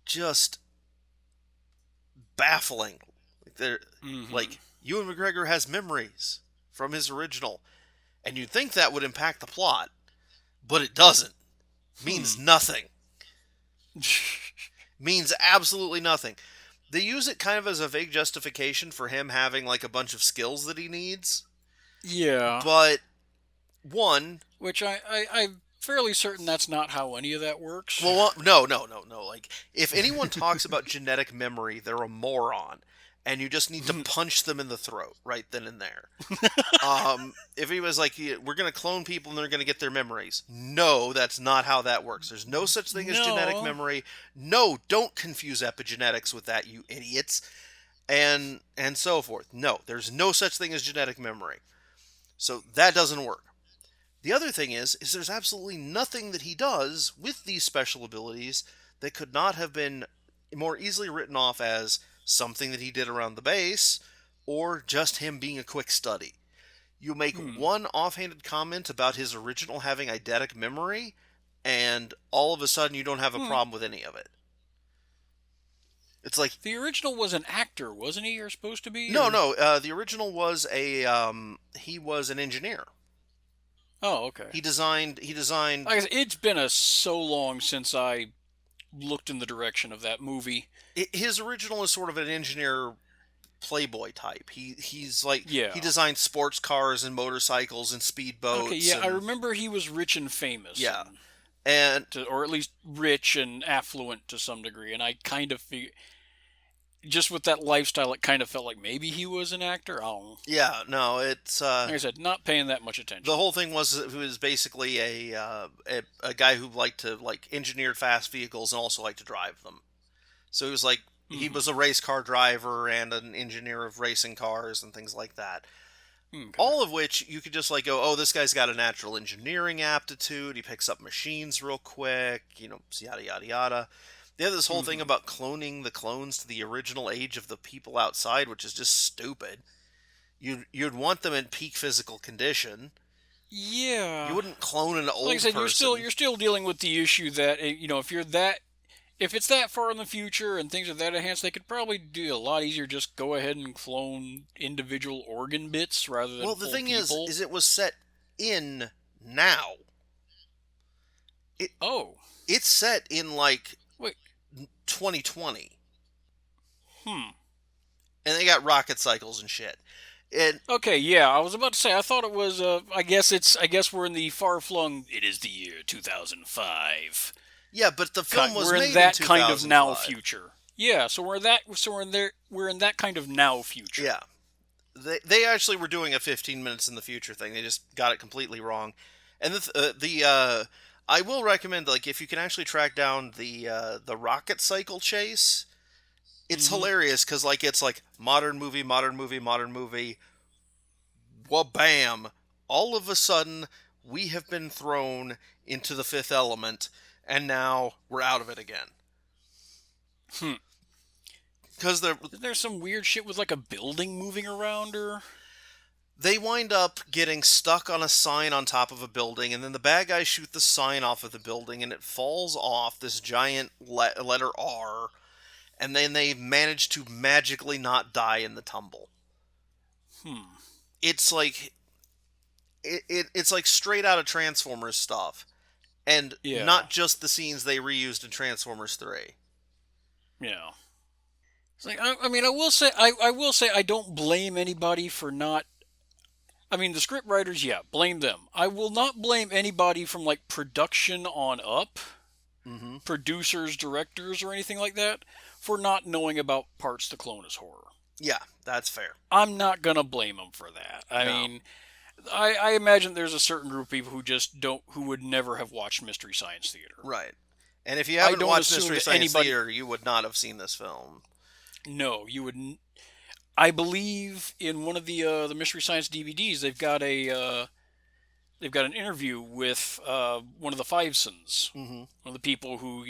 just baffling. Like Ewan McGregor has memories from his original, and you'd think that would impact the plot, but it doesn't. Means nothing. Means absolutely nothing. They use it kind of as a vague justification for him having like a bunch of skills that he needs. Yeah. But one, Which I'm fairly certain that's not how any of that works. well, no. Like, if anyone talks about genetic memory, they're a moron, and you just need to punch them in the throat right then and there. If he was like, we're going to clone people and they're going to get their memories. No, that's not how that works. There's no such thing as genetic memory. No, don't confuse epigenetics with that, you idiots. And so forth. No, there's no such thing as genetic memory. So that doesn't work. The other thing is there's absolutely nothing that he does with these special abilities that could not have been more easily written off as something that he did around the base or just him being a quick study. You make one offhanded comment about his original having eidetic memory, and all of a sudden you don't have a problem with any of it. It's like... The original was an actor, wasn't he, or supposed to be? No. The original was he was an engineer. Oh, okay. He designed... Like I said, it's been so long since I looked in the direction of that movie. His original is sort of an engineer playboy type. He's like... Yeah. He designed sports cars and motorcycles and speedboats. Okay, yeah, I remember he was rich and famous. Yeah. Or at least rich and affluent to some degree, and I kind of figured... Just with that lifestyle, it kind of felt like maybe he was an actor. I don't know. Yeah, no, it's... like I said, not paying that much attention. The whole thing was he was basically a guy who liked to engineer fast vehicles and also liked to drive them. So he was he was a race car driver and an engineer of racing cars and things like that. Okay. All of which you could just go, oh, this guy's got a natural engineering aptitude. He picks up machines real quick, yada yada yada. They have this whole thing about cloning the clones to the original age of the people outside, which is just stupid. You'd want them in peak physical condition. Yeah. You wouldn't clone an old like I said, person. you're still dealing with the issue that if it's that far in the future and things are that enhanced, they could probably do a lot easier. Just go ahead and clone individual organ bits rather than. Well, the thing people. is it was set in now. It's set in Wait. 2020. And they got rocket cycles and shit. And okay, yeah, I was about to say. I thought it was. I guess we're in the far-flung. It is the year 2005. Yeah, but the film was we're made in that in kind of now 2005. future. Yeah, so we're in that kind of now future. Yeah, they actually were doing a 15 minutes in the future thing. They just got it completely wrong. And I will recommend if you can actually track down the rocket cycle chase. It's hilarious because it's modern movie, well, bam! All of a sudden, we have been thrown into the fifth element, and now we're out of it again. Because there's some weird shit with a building moving around, or they wind up getting stuck on a sign on top of a building, and then the bad guys shoot the sign off of the building, and it falls off this giant letter R. And then they manage to magically not die in the tumble. It's it's straight out of Transformers stuff, and not just the scenes they reused in Transformers 3. Yeah, it's I mean, I will say I don't blame anybody for not. I mean, the script writers, blame them. I will not blame anybody from production on up, producers, directors, or anything like that, for not knowing about parts to Clonus Horror. Yeah, that's fair. I'm not going to blame them for that. I mean, I imagine there's a certain group of people who would never have watched Mystery Science Theater. Right. And if you haven't watched Mystery Science Theater, you would not have seen this film. No, you wouldn't. I believe in one of the Mystery Science DVDs, they've got an interview with one of the Fivesons, one of the people who,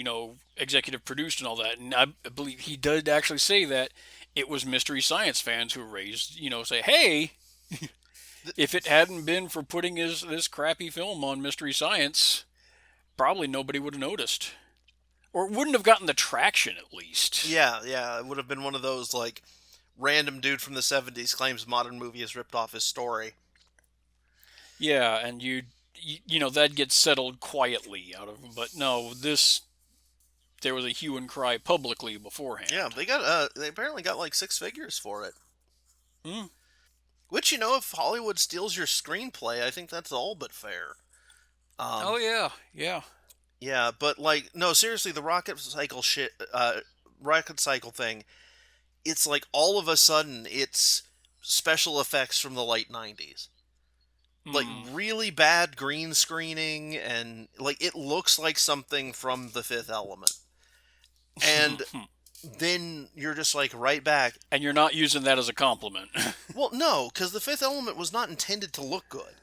executive produced and all that. And I believe he did actually say that it was Mystery Science fans who raised, say, hey, if it hadn't been for putting this crappy film on Mystery Science, probably nobody would have noticed. Or it wouldn't have gotten the traction, at least. Yeah, it would have been one of those, random dude from the 70s claims modern movie has ripped off his story. Yeah, and that'd get settled quietly out of him. But no, there was a hue and cry publicly beforehand. Yeah, they apparently got 6 figures for it. Which, if Hollywood steals your screenplay, I think that's all but fair. Oh yeah. Yeah, but no, seriously, the rocket cycle thing, it's all of a sudden it's special effects from the late 90s. Really bad green screening, and it looks like something from The Fifth Element. And then you're just right back. And you're not using that as a compliment. Well, no, because The Fifth Element was not intended to look good.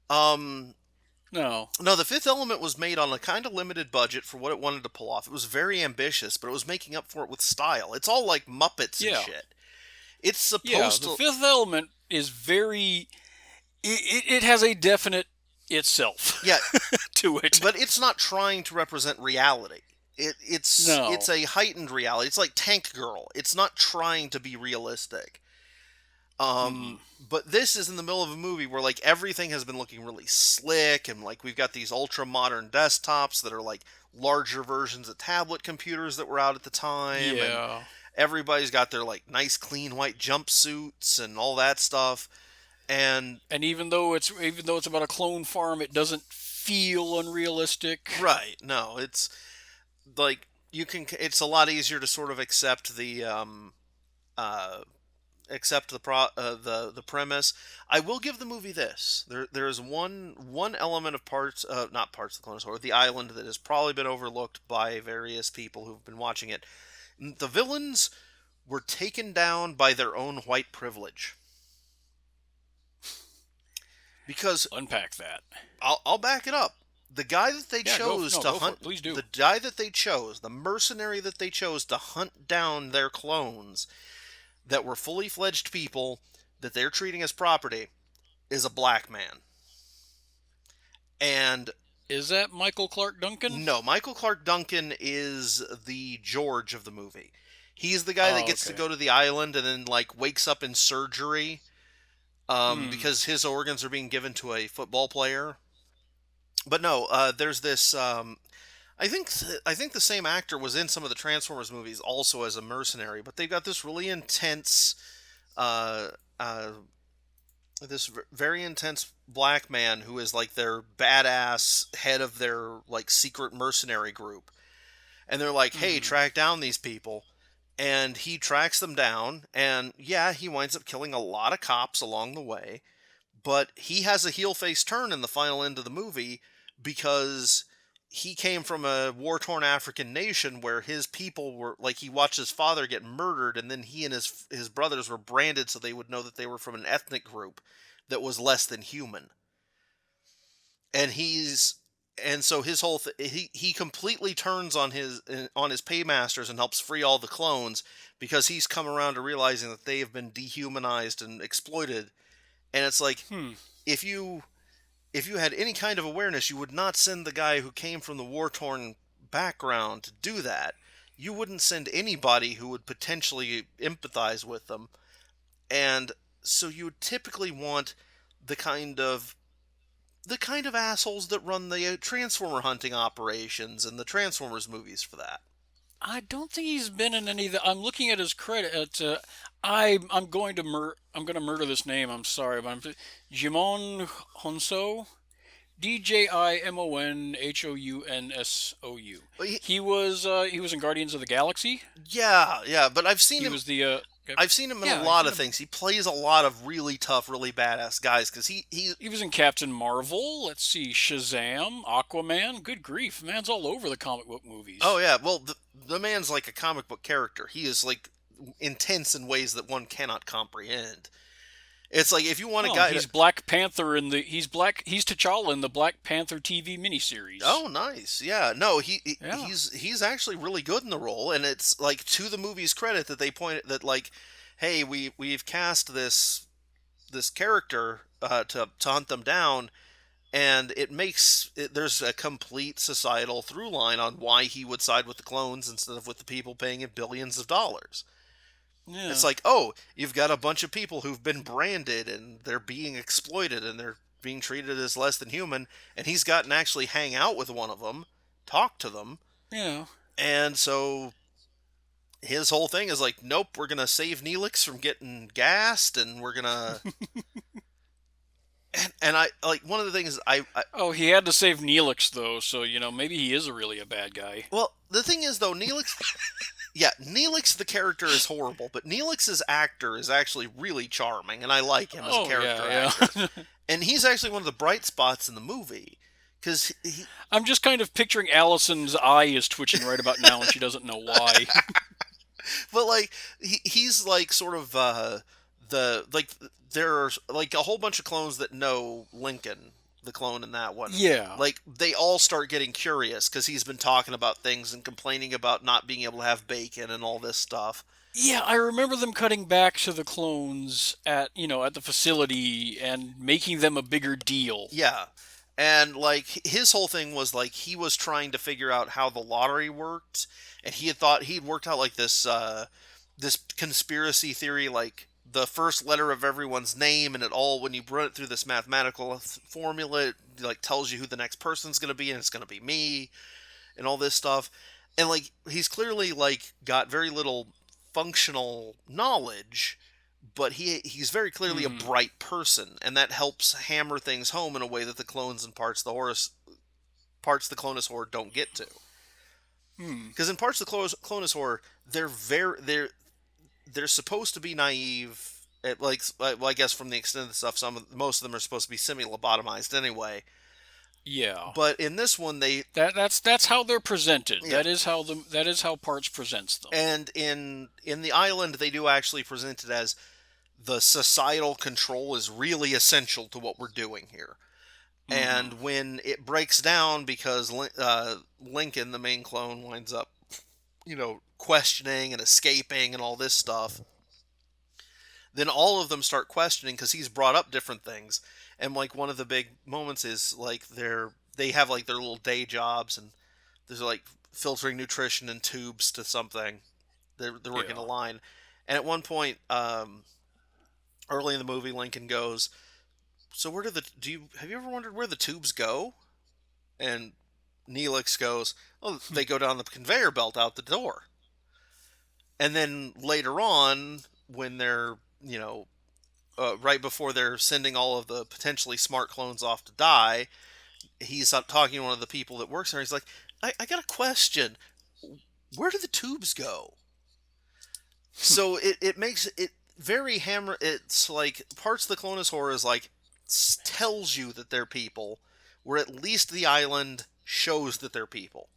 No, The Fifth Element was made on a kind of limited budget for what it wanted to pull off. It was very ambitious, but it was making up for it with style. It's all like Muppets and shit. It's supposed to... The Fifth Element is very... it has a definite itself Yeah, to it. but it's not trying to represent reality. It's No. a heightened reality. It's like Tank Girl. It's not trying to be realistic. Mm-mm. But this is in the middle of a movie where like everything has been looking really slick, and like we've got these ultra modern desktops that are like larger versions of tablet computers that were out at the time, and Yeah. everybody's got their like nice clean white jumpsuits and all that stuff. And And even though it's about a clone farm, it doesn't feel unrealistic. right, no, it's like it's a lot easier to sort of uh the premise. I will give the movie this. There's one element of parts, not parts of the Clonus Horror, the island, that has probably been overlooked by various people who've been watching it. The villains were taken down by their own white privilege. Because Unpack that. I'll back it up. The guy that they Yeah, chose to go for hunt, it. Please do. the guy that they chose, the mercenary that they chose to hunt down their clones that were fully fledged people that they're treating as property, is a black man. And Is that Michael Clark Duncan? no, Michael Clark Duncan is the George of the movie. He's the guy that Oh, gets to okay. go to the island and then like wakes up in surgery because his organs are being given to a football player. But no, there's this. I think the same actor was in some of the Transformers movies also as a mercenary, but they've got this really intense, uh, uh, very intense black man who is like their badass head of their like secret mercenary group, and they're like, "Hey, Mm-hmm. track down these people." And he tracks them down, and yeah, he winds up killing a lot of cops along the way. But he has a heel face turn in the final end of the movie because he came from a war torn African nation where his people were like he watched his father get murdered, and then he and his brothers were branded so they would know that they were from an ethnic group that was less than human. And so his whole he completely turns on his paymasters and helps free all the clones because he's come around to realizing that they have been dehumanized and exploited. And it's like, Hmm. if you had any kind of awareness, you would not send the guy who came from the war torn background to do that. You wouldn't send anybody who would potentially empathize with them. And so you would typically want the kind of assholes that run the Transformer hunting operations and the Transformers movies for that. I don't think he's been in any of the. I'm looking at his credit. I'm going to murder this name. I'm sorry, but Jimon Honso. DJIMONHOUNSOU. But He was in Guardians of the Galaxy. yeah, but I've seen He him. was the I've seen him in a yeah. lot of things. He plays a lot of really tough, really badass guys because He was in Captain Marvel. Let's see, Shazam, Aquaman. Good grief, man's all over the comic book movies. oh yeah, well the man's like a comic book character. He is like intense in ways that one cannot comprehend. It's like if you want a Oh, guy. he's Black Panther in the. He's T'Challa in the Black Panther TV miniseries. Oh, nice. Yeah. No, Yeah. he's actually really good in the role, and it's like to the movie's credit that they pointed that like, hey, we've cast this character to hunt them down, and there's a complete societal through line on why he would side with the clones instead of with the people paying him billions of dollars. Yeah. It's like, oh, you've got a bunch of people who've been branded and they're being exploited and they're being treated as less than human, and he's gotten to actually hang out with one of them, talk to them, Yeah. and so his whole thing is like, nope, we're gonna save Neelix from getting gassed, and we're gonna. And I like one of the things Oh, he had to save Neelix though, so maybe he is really a bad guy. well, the thing is though, Neelix. Yeah, Neelix the character is horrible, but Neelix's actor is actually really charming, and I like him as a Oh character yeah, actor. yeah. And he's actually one of the bright spots in the movie because I'm just kind of picturing Allison's eye is twitching right about now, and she doesn't know why. but like he's like sort of the like there's like a whole bunch of clones that know Lincoln, the clone in that one. Yeah. Like they all start getting curious because he's been talking about things and complaining about not being able to have bacon and all this stuff. Yeah, I remember them cutting back to the clones at, at the facility and making them a bigger deal. Yeah. And like his whole thing was like he was trying to figure out how the lottery worked, and he had thought he'd worked out like this conspiracy theory, like the first letter of everyone's name, and it all, when you run it through this mathematical formula, it like tells you who the next person's going to be, and it's going to be me, and all this stuff. And like he's clearly like got very little functional knowledge, but he's very clearly a Hmm. bright person, and that helps hammer things home in a way that the clones and parts of the Clonus Horde don't get to. Hmm. Because in parts of the Clonus Horde, they're supposed to be naive. Well, I guess from the extent of the stuff, most of them are supposed to be semi-lobotomized anyway. Yeah. But in this one, That's how they're presented. yeah, That is how Parts presents them. and in the island, they do actually present it as the societal control is really essential to what we're doing here. Hmm. And when it breaks down because Lincoln, the main clone, winds up, questioning and escaping and all this stuff, then all of them start questioning because he's brought up different things. And like one of the big moments is like they have like their little day jobs, and there's like filtering nutrition in tubes to something. They're working a Yeah. line, and at one point, early in the movie, Lincoln goes, "So where do you have you ever wondered where the tubes go?" And Neelix goes, "Oh, they go down the conveyor belt out the door." And then later on, when they're, right before they're sending all of the potentially smart clones off to die, he's talking to one of the people that works there. He's like, I got a question. Where do the tubes go? So it makes it very hammer. It's like parts of the Clonus Horror is like tells you that they're people, where at least the island shows that they're people.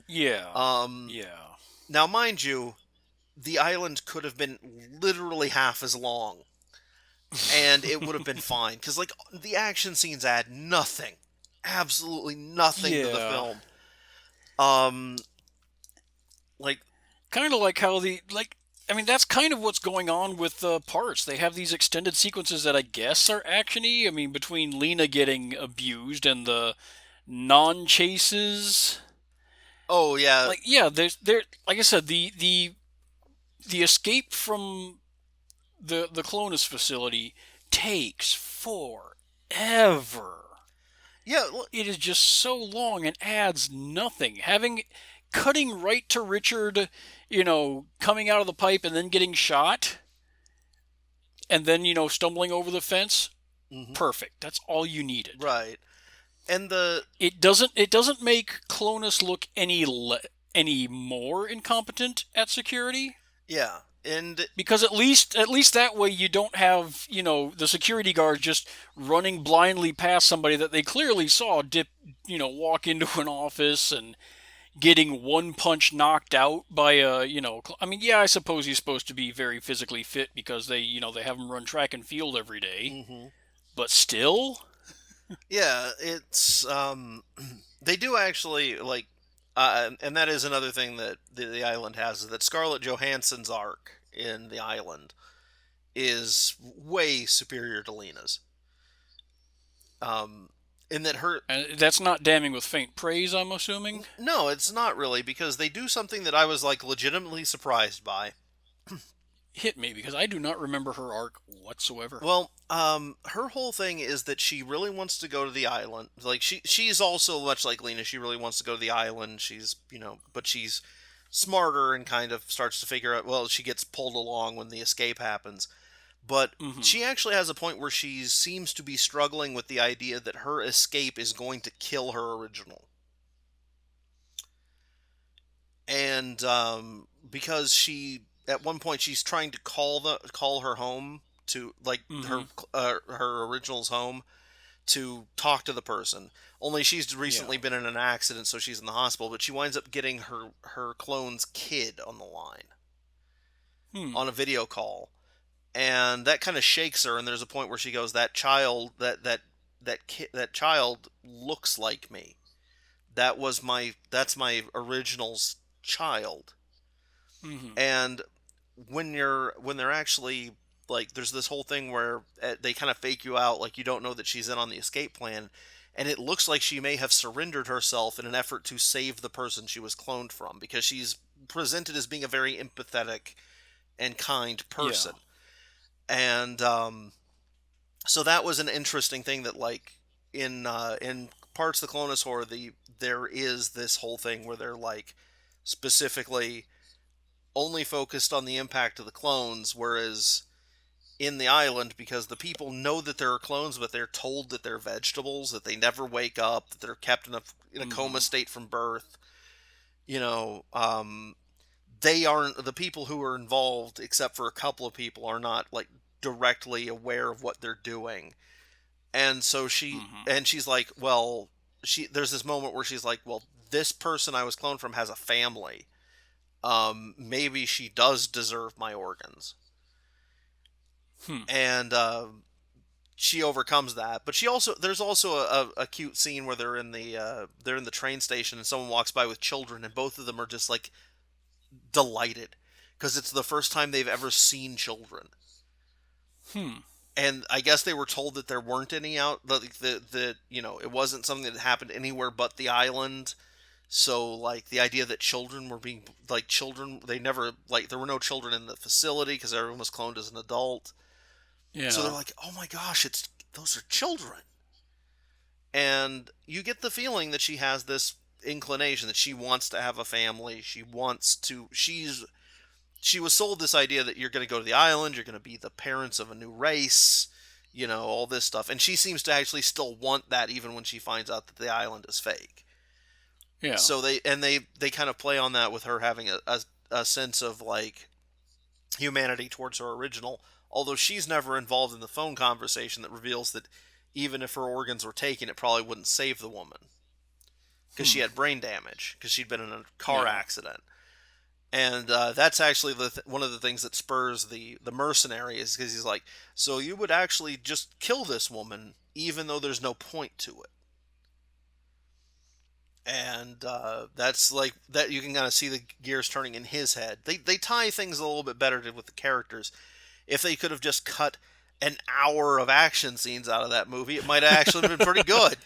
Yeah. Um, Yeah. Now, mind you, the island could have been literally half as long, and it would have been fine because like the action scenes add nothing, absolutely nothing to the Yeah. film. Um, like Kind of like how I mean, that's kind of what's going on with Parts. They have these extended sequences that I guess are actiony. I mean, between Lena getting abused and the non-chases. oh yeah, Like, yeah, there. Like I said, the escape from the Clonus facility takes forever. yeah, It is just so long and adds nothing. Cutting right to Richard, coming out of the pipe and then getting shot, and then stumbling over the fence. mhm, Perfect. That's all you needed. right, and the It doesn't make Clonus look any more incompetent at security, yeah, and because at least that way you don't have the security guards just running blindly past somebody that they clearly saw walk into an office and getting one punch knocked out by I mean, yeah, I suppose he's supposed to be very physically fit because they have him run track and field every day, mhm. but still. Yeah, it's they do actually like, and that is another thing that the island has, is that Scarlett Johansson's arc in the island is way superior to Lena's. Um, in that her And that's not damning with faint praise, I'm assuming. No, it's not really, because they do something that I was like legitimately surprised by. Hit me, because I do not remember her arc whatsoever. Well, her whole thing is that she really wants to go to the island. Like she's also much like Lena. She really wants to go to the island. But she's smarter and kind of starts to figure out. Well, she gets pulled along when the escape happens. But Hmm. she actually has a point where she seems to be struggling with the idea that her escape is going to kill her original. And because she at one point she's trying to call her home, to like Hmm. her original's home, to talk to the person. Only she's Yeah. recently been in an accident, so she's in the hospital. But she winds up getting her clone's kid on the line Hmm. on a video call, and that kind of shakes her. And there's a point where she goes, "That child, that child looks like me. That's my original's child." Hmm. And when they're actually like, there's this whole thing where they kind of fake you out, like you don't know that she's in on the escape plan, and it looks like she may have surrendered herself in an effort to save the person she was cloned from, because she's presented as being a very empathetic and kind Yeah. person. And so that was an interesting thing, that like in parts of the Clonus Horror, there is this whole thing where they're like specifically only focused on the impact of the clones, whereas in the island, because the people know that there are clones, but they're told that they're vegetables, that they never wake up, that they're kept in a coma Hmm. state from birth. You know, they aren't, the people who are involved, except for a couple of people, are not like directly aware of what they're doing. And so Hmm. she's like, well, there's this moment where she's like, well, this person I was cloned from has a family. Maybe she does deserve my organs. Hmm. And she overcomes that. But there's also a cute scene where they're in the train station, and someone walks by with children, and both of them are just like delighted because it's the first time they've ever seen children. Hmm. And I guess they were told that there weren't any out, that it wasn't something that happened anywhere but the island. So like the idea that children were being like children, they never, like, there were no children in the facility because everyone was cloned as an adult. So they're Yeah. like, oh my gosh, it's those are children. And you get the feeling that she has this inclination that she wants to have a family. She was sold this idea that you're going to go to the island, you're going to be the parents of a new race, all this stuff. And she seems to actually still want that, even when she finds out that the island is fake. Yeah. So they kind of play on that with her having a sense of like humanity towards her original, although she's never involved in the phone conversation that reveals that even if her organs were taken, it probably wouldn't save the woman because she Hmm. had brain damage because she'd been in a car Yeah. accident. And that's actually one of the things that spurs the mercenary, is because he's like, so you would actually just kill this woman even though there's no point to it. And that's like that, you can kind of see the gears turning in his head. They tie things a little bit better with the characters. If they could have just cut an hour of action scenes out of that movie, it might have actually been pretty good.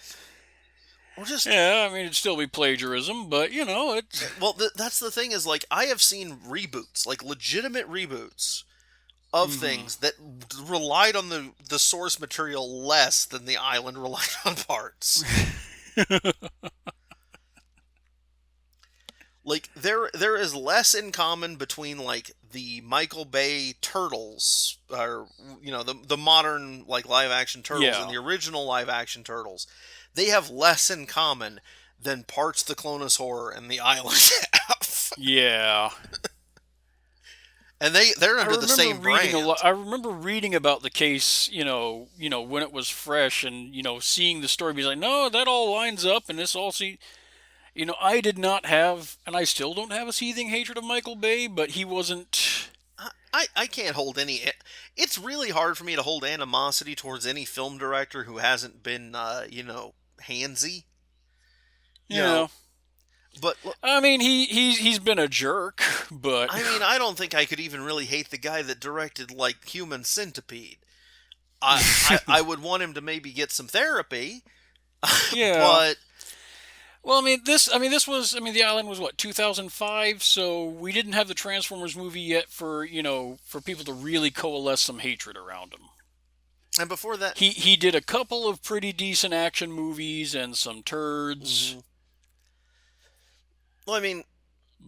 Or just, Yeah. I mean, it'd still be plagiarism, but it's. well, that's the thing, is like, I have seen reboots, like legitimate reboots of Hmm. things that relied on the source material less than the island relied on parts. Like, there is less in common between like the Michael Bay Turtles, or the modern like live action Turtles, and Yeah. the original live action Turtles. They have less in common than parts the Clonus Horror and the Island have. Yeah. And they're I under the remember same reading a lot. brand. I remember reading about the case, when it was fresh, and seeing the story. Be like, no, that all lines up, and this all see. I did not have, and I still don't have a seething hatred of Michael Bay, but he wasn't. I can't hold any. It's really hard for me to hold animosity towards any film director who hasn't been, handsy. You know, Yeah. but I mean, he's been a jerk, but I mean, I don't think I could even really hate the guy that directed like Human Centipede. I would want him to maybe get some therapy, yeah. but Well, the island was what 2005, so we didn't have the Transformers movie yet for people to really coalesce some hatred around him. and before that, He did a couple of pretty decent action movies and some turds, mhm. Well, I mean,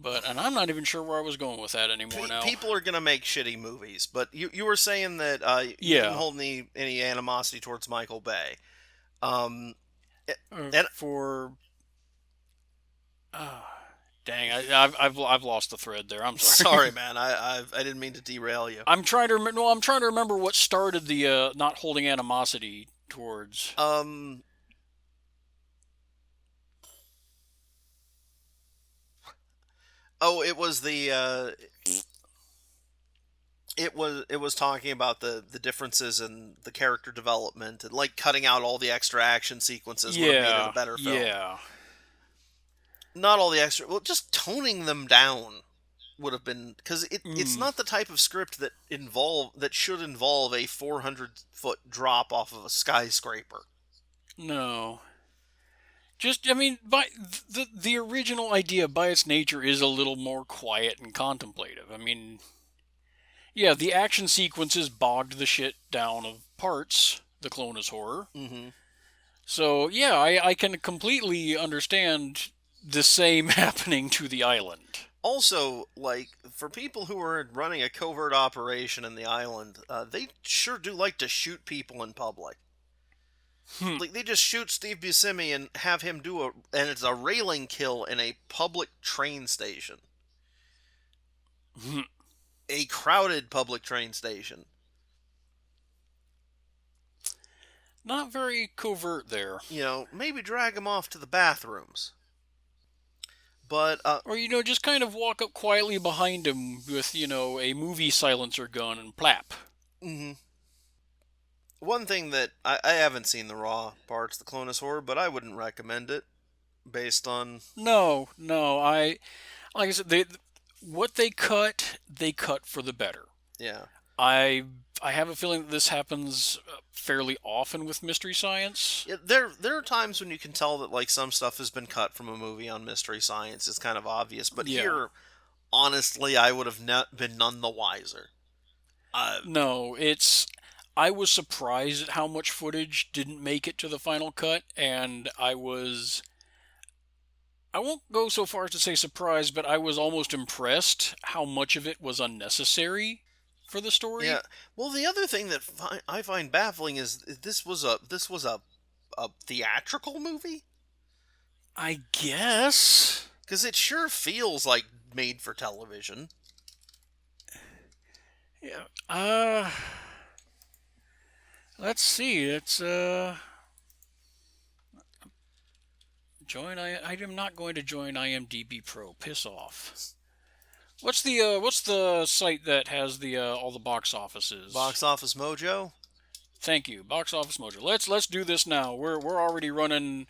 and I'm not even sure where I was going with that anymore now. people are gonna make shitty movies, but you were saying that you didn't Yeah. hold any animosity towards Michael Bay. Um, and For dang, I've lost the thread there. I'm sorry. sorry, man, I didn't mean to derail you. I'm trying to remember. No, I'm trying to remember what started the not holding animosity towards. Um, oh, it was talking about the differences in the character development, and like cutting out all the extra action sequences would have made it a Yeah, better film. yeah, Not all the extra, well, just toning them down would have been, because it's Mm, not the type of script that should involve a 400-foot drop off of a skyscraper. no. Just, I mean, by the original idea by its nature is a little more quiet and contemplative. I mean, yeah, the action sequences bogged the shit down of parts, the Clonus Horror. Hmm. So, yeah, I can completely understand the same happening to the island. Also, like, for people who are running a covert operation in the island, they sure do like to shoot people in public. Hmm. Like, they just shoot Steve Buscemi and have him and it's a railing kill in a public train station. Hmm. A crowded public train station. Not very covert there. Maybe drag him off to the bathrooms. But, Or, just kind of walk up quietly behind him with, a movie silencer gun and plap. mhm. One thing that I haven't seen the raw parts, the Clonus Horror, but I wouldn't recommend it based on, No, no, like I said, what they cut for the better. yeah. I have a feeling that this happens fairly often with Mystery Science. Yeah, there are times when you can tell that, like, some stuff has been cut from a movie on Mystery Science. It's kind of obvious, but Yeah. here, honestly, I would have been none the wiser. No, I was surprised at how much footage didn't make it to the final cut, and I won't go so far as to say surprised, but I was almost impressed how much of it was unnecessary for the story. Yeah. Well, the other thing that I find baffling is this was a theatrical movie, I guess. because it sure feels like made for television. Yeah. Let's see. It's join. I am not going to join IMDb Pro. Piss off. What's the site that has the all the box offices? Box Office Mojo. Thank you, Box Office Mojo. Let's do this now. We're already running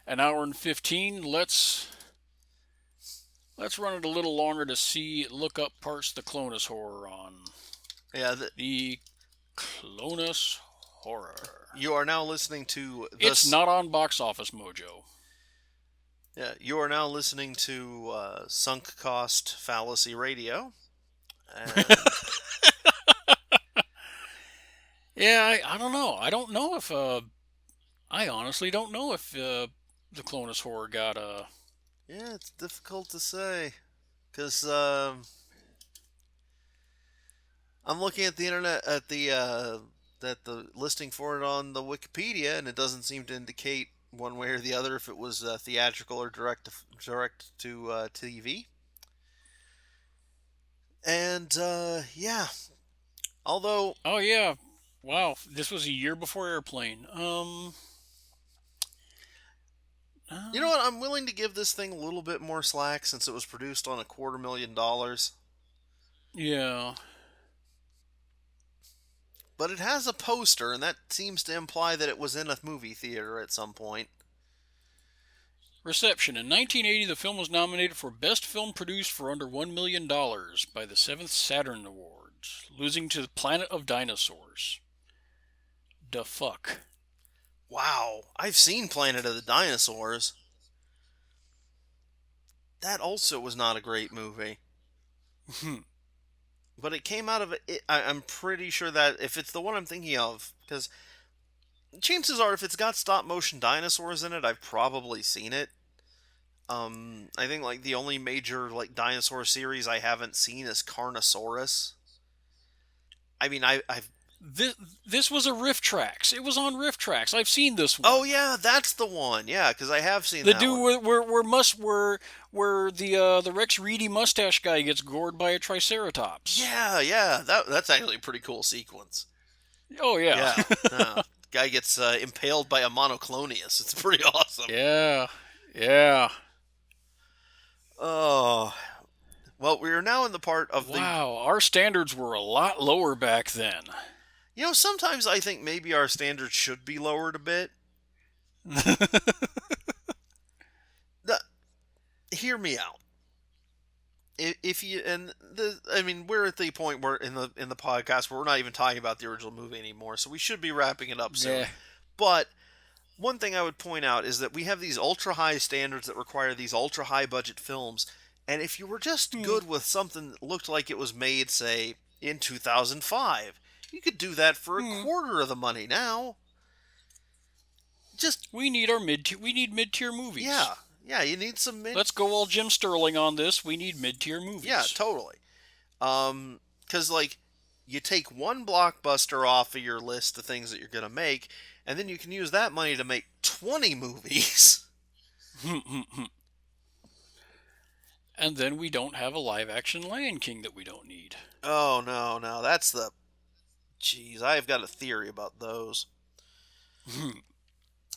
an hour and 15. Let's run it a little longer to look up parts of the Clonus Horror on Yeah. the Clonus Horror. You are now listening to It's not on Box Office Mojo. Yeah, you are now listening to Sunk Cost Fallacy Radio. And Yeah, I don't know. I don't know if I honestly don't know if the Clonus Horror got a. yeah, it's difficult to say, because I'm looking at the internet at the listing for it on the Wikipedia, and it doesn't seem to indicate one way or the other if it was theatrical or direct to TV. And yeah, although Oh yeah, wow! This was a year before Airplane. you know what, I'm willing to give this thing a little bit more slack since it was produced on $250,000. Yeah. But it has a poster, and that seems to imply that it was in a movie theater at some point. Reception. In 1980, the film was nominated for Best Film Produced for under $1 million by the 7th Saturn Awards, losing to Planet of Dinosaurs. Da fuck. Wow, I've seen Planet of the Dinosaurs. That also was not a great movie. But it came out of it. I'm pretty sure that if it's the one I'm thinking of, because chances are if it's got stop motion dinosaurs in it, I've probably seen it. I think like the only major like dinosaur series I haven't seen is Carnosaurus. I mean, I've. This was a Riff Tracks. It was on Riff Tracks. I've seen this one. Oh yeah, that's the one. Yeah, because I have seen The that dude one. where the Rex Reedy mustache guy gets gored by a Triceratops. Yeah. That's actually a pretty cool sequence. Oh yeah. Yeah. Guy gets impaled by a monoclonius. It's pretty awesome. Yeah. Yeah. Oh. Well, we are now in the part of Wow, our standards were a lot lower back then. sometimes I think maybe our standards should be lowered a bit. Hear me out. if you I mean, we're at the point where in the podcast where we're not even talking about the original movie anymore, so we should be wrapping it up soon. Yeah. But one thing I would point out is that we have these ultra high standards that require these ultra high budget films, and if you were just good with something that looked like it was made, say, in 2005, you could do that for a quarter of the money now. Just We need mid-tier movies. yeah, you need some Let's go all Jim Sterling on this. We need mid-tier movies. Yeah, totally. Because like you take one blockbuster off of your list of things that you're gonna make, and then you can use that money to make 20 movies. And then we don't have a live-action Lion King that we don't need. Oh no, that's the. Jeez, I've got a theory about those.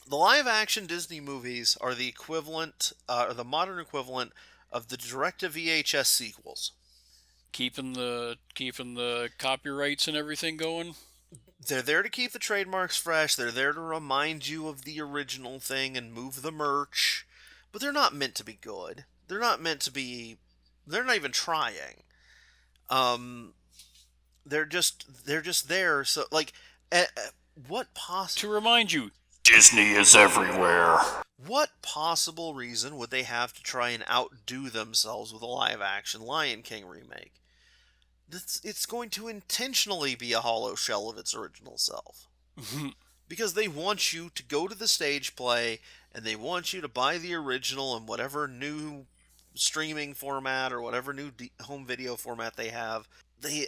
The live-action Disney movies are the equivalent, or the modern equivalent of the direct-to-VHS sequels. Keeping the copyrights and everything going. They're there to keep the trademarks fresh. They're there to remind you of the original thing and move the merch. But they're not meant to be good. They're not meant to be. They're not even trying. They're just there. So like, what To remind you, Disney is everywhere. What possible reason would they have to try and outdo themselves with a live-action Lion King remake? It's going to intentionally be a hollow shell of its original self. Because they want you to go to the stage play, and they want you to buy the original in whatever new streaming format or whatever new home video format they have.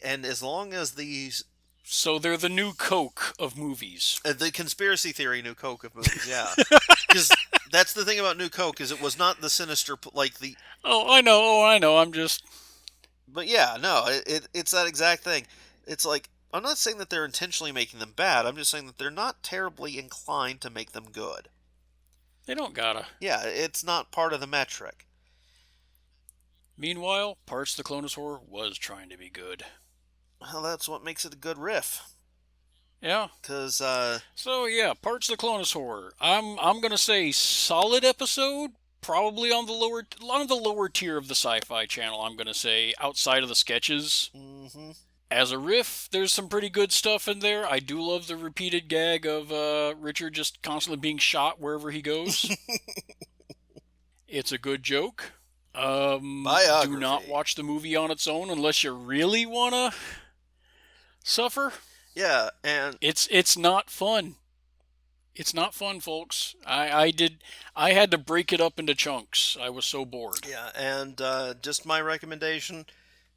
And as long as these... So they're the new Coke of movies. The conspiracy theory new Coke of movies, yeah. Because that's the thing about new Coke, is it was not the sinister, like the... Oh, I know. I'm just... But yeah, no, it's that exact thing. It's like, I'm not saying that they're intentionally making them bad. I'm just saying that they're not terribly inclined to make them good. They don't gotta. Yeah, it's not part of the metric. Meanwhile, Parts of the Clonus Horror was trying to be good. Well, that's what makes it a good riff. Yeah. Because, So yeah, Parts of the Clonus Horror. I'm gonna say solid episode. Probably on the lower tier of the Sci-Fi Channel. I'm gonna say outside of the sketches. mm-hmm. As a riff, there's some pretty good stuff in there. I do love the repeated gag of Richard just constantly being shot wherever he goes. It's a good joke. Do not watch the movie on its own unless you really wanna suffer. Yeah, and... It's not fun. It's not fun, folks. I had to break it up into chunks. I was so bored. Yeah, and just my recommendation,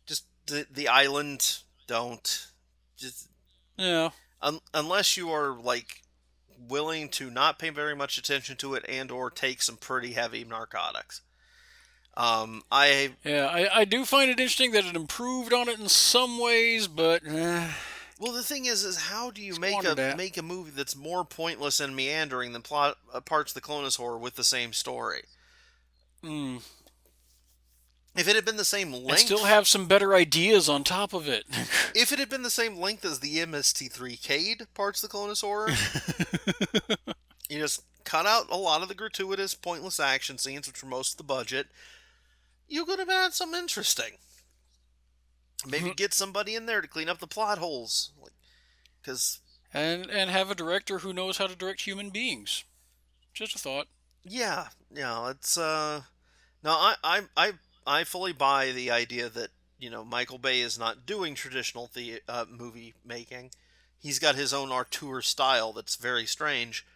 just the island, don't. Just... Yeah. Unless you are, like, willing to not pay very much attention to it and or take some pretty heavy narcotics. I do find it interesting that it improved on it in some ways, but... Well, the thing is how do you make a movie that's more pointless and meandering than Parts of the Clonus Horror with the same story? If it had been the same length... And still have some better ideas on top of it. If it had been the same length as the MST-ery Cade Parts of the Clonus Horror, you just cut out a lot of the gratuitous, pointless action scenes, which were most of the budget, you could have had something interesting. Maybe get somebody in there to clean up the plot holes, and have a director who knows how to direct human beings. Just a thought. Yeah, it's no, I fully buy the idea that Michael Bay is not doing traditional movie making. He's got his own auteur style that's very strange,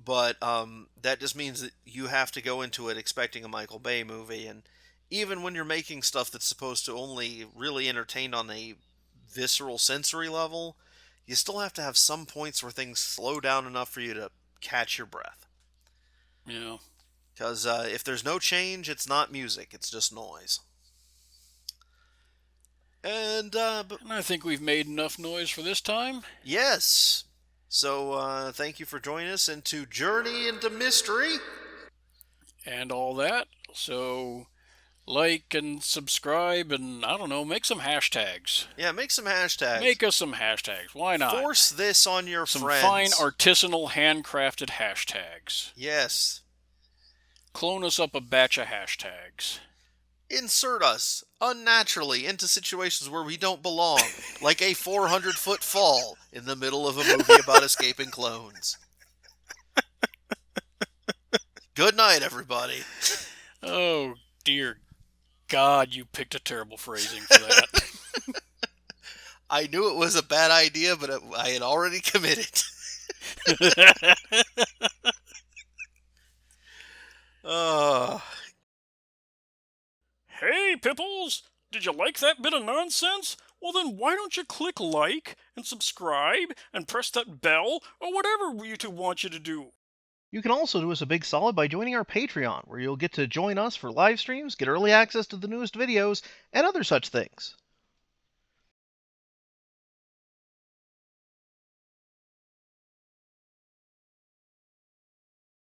but that just means that you have to go into it expecting a Michael Bay movie, and even when you're making stuff that's supposed to only really entertain on a visceral sensory level, you still have to have some points where things slow down enough for you to catch your breath. Yeah. Because if there's no change, it's not music, it's just noise. And I think we've made enough noise for this time. Yes. So thank you for joining us into Journey into Mystery. And all that. So... like and subscribe and, I don't know, make some hashtags. Yeah, make some hashtags. Make us some hashtags. Why not? Force this on your friends. Some fine artisanal handcrafted hashtags. Yes. Clone us up a batch of hashtags. insert us unnaturally into situations where we don't belong, like a 400-foot fall in the middle of a movie about escaping clones. Good night, everybody. Oh, dear God, you picked a terrible phrasing for that. I knew it was a bad idea, but I had already committed. uh, Hey, Pipples! Did you like that bit of nonsense? Well, then why don't you click like and subscribe and press that bell or whatever YouTube wants you to do? You can also do us a big solid by joining our Patreon, where you'll get to join us for live streams, get early access to the newest videos, and other such things.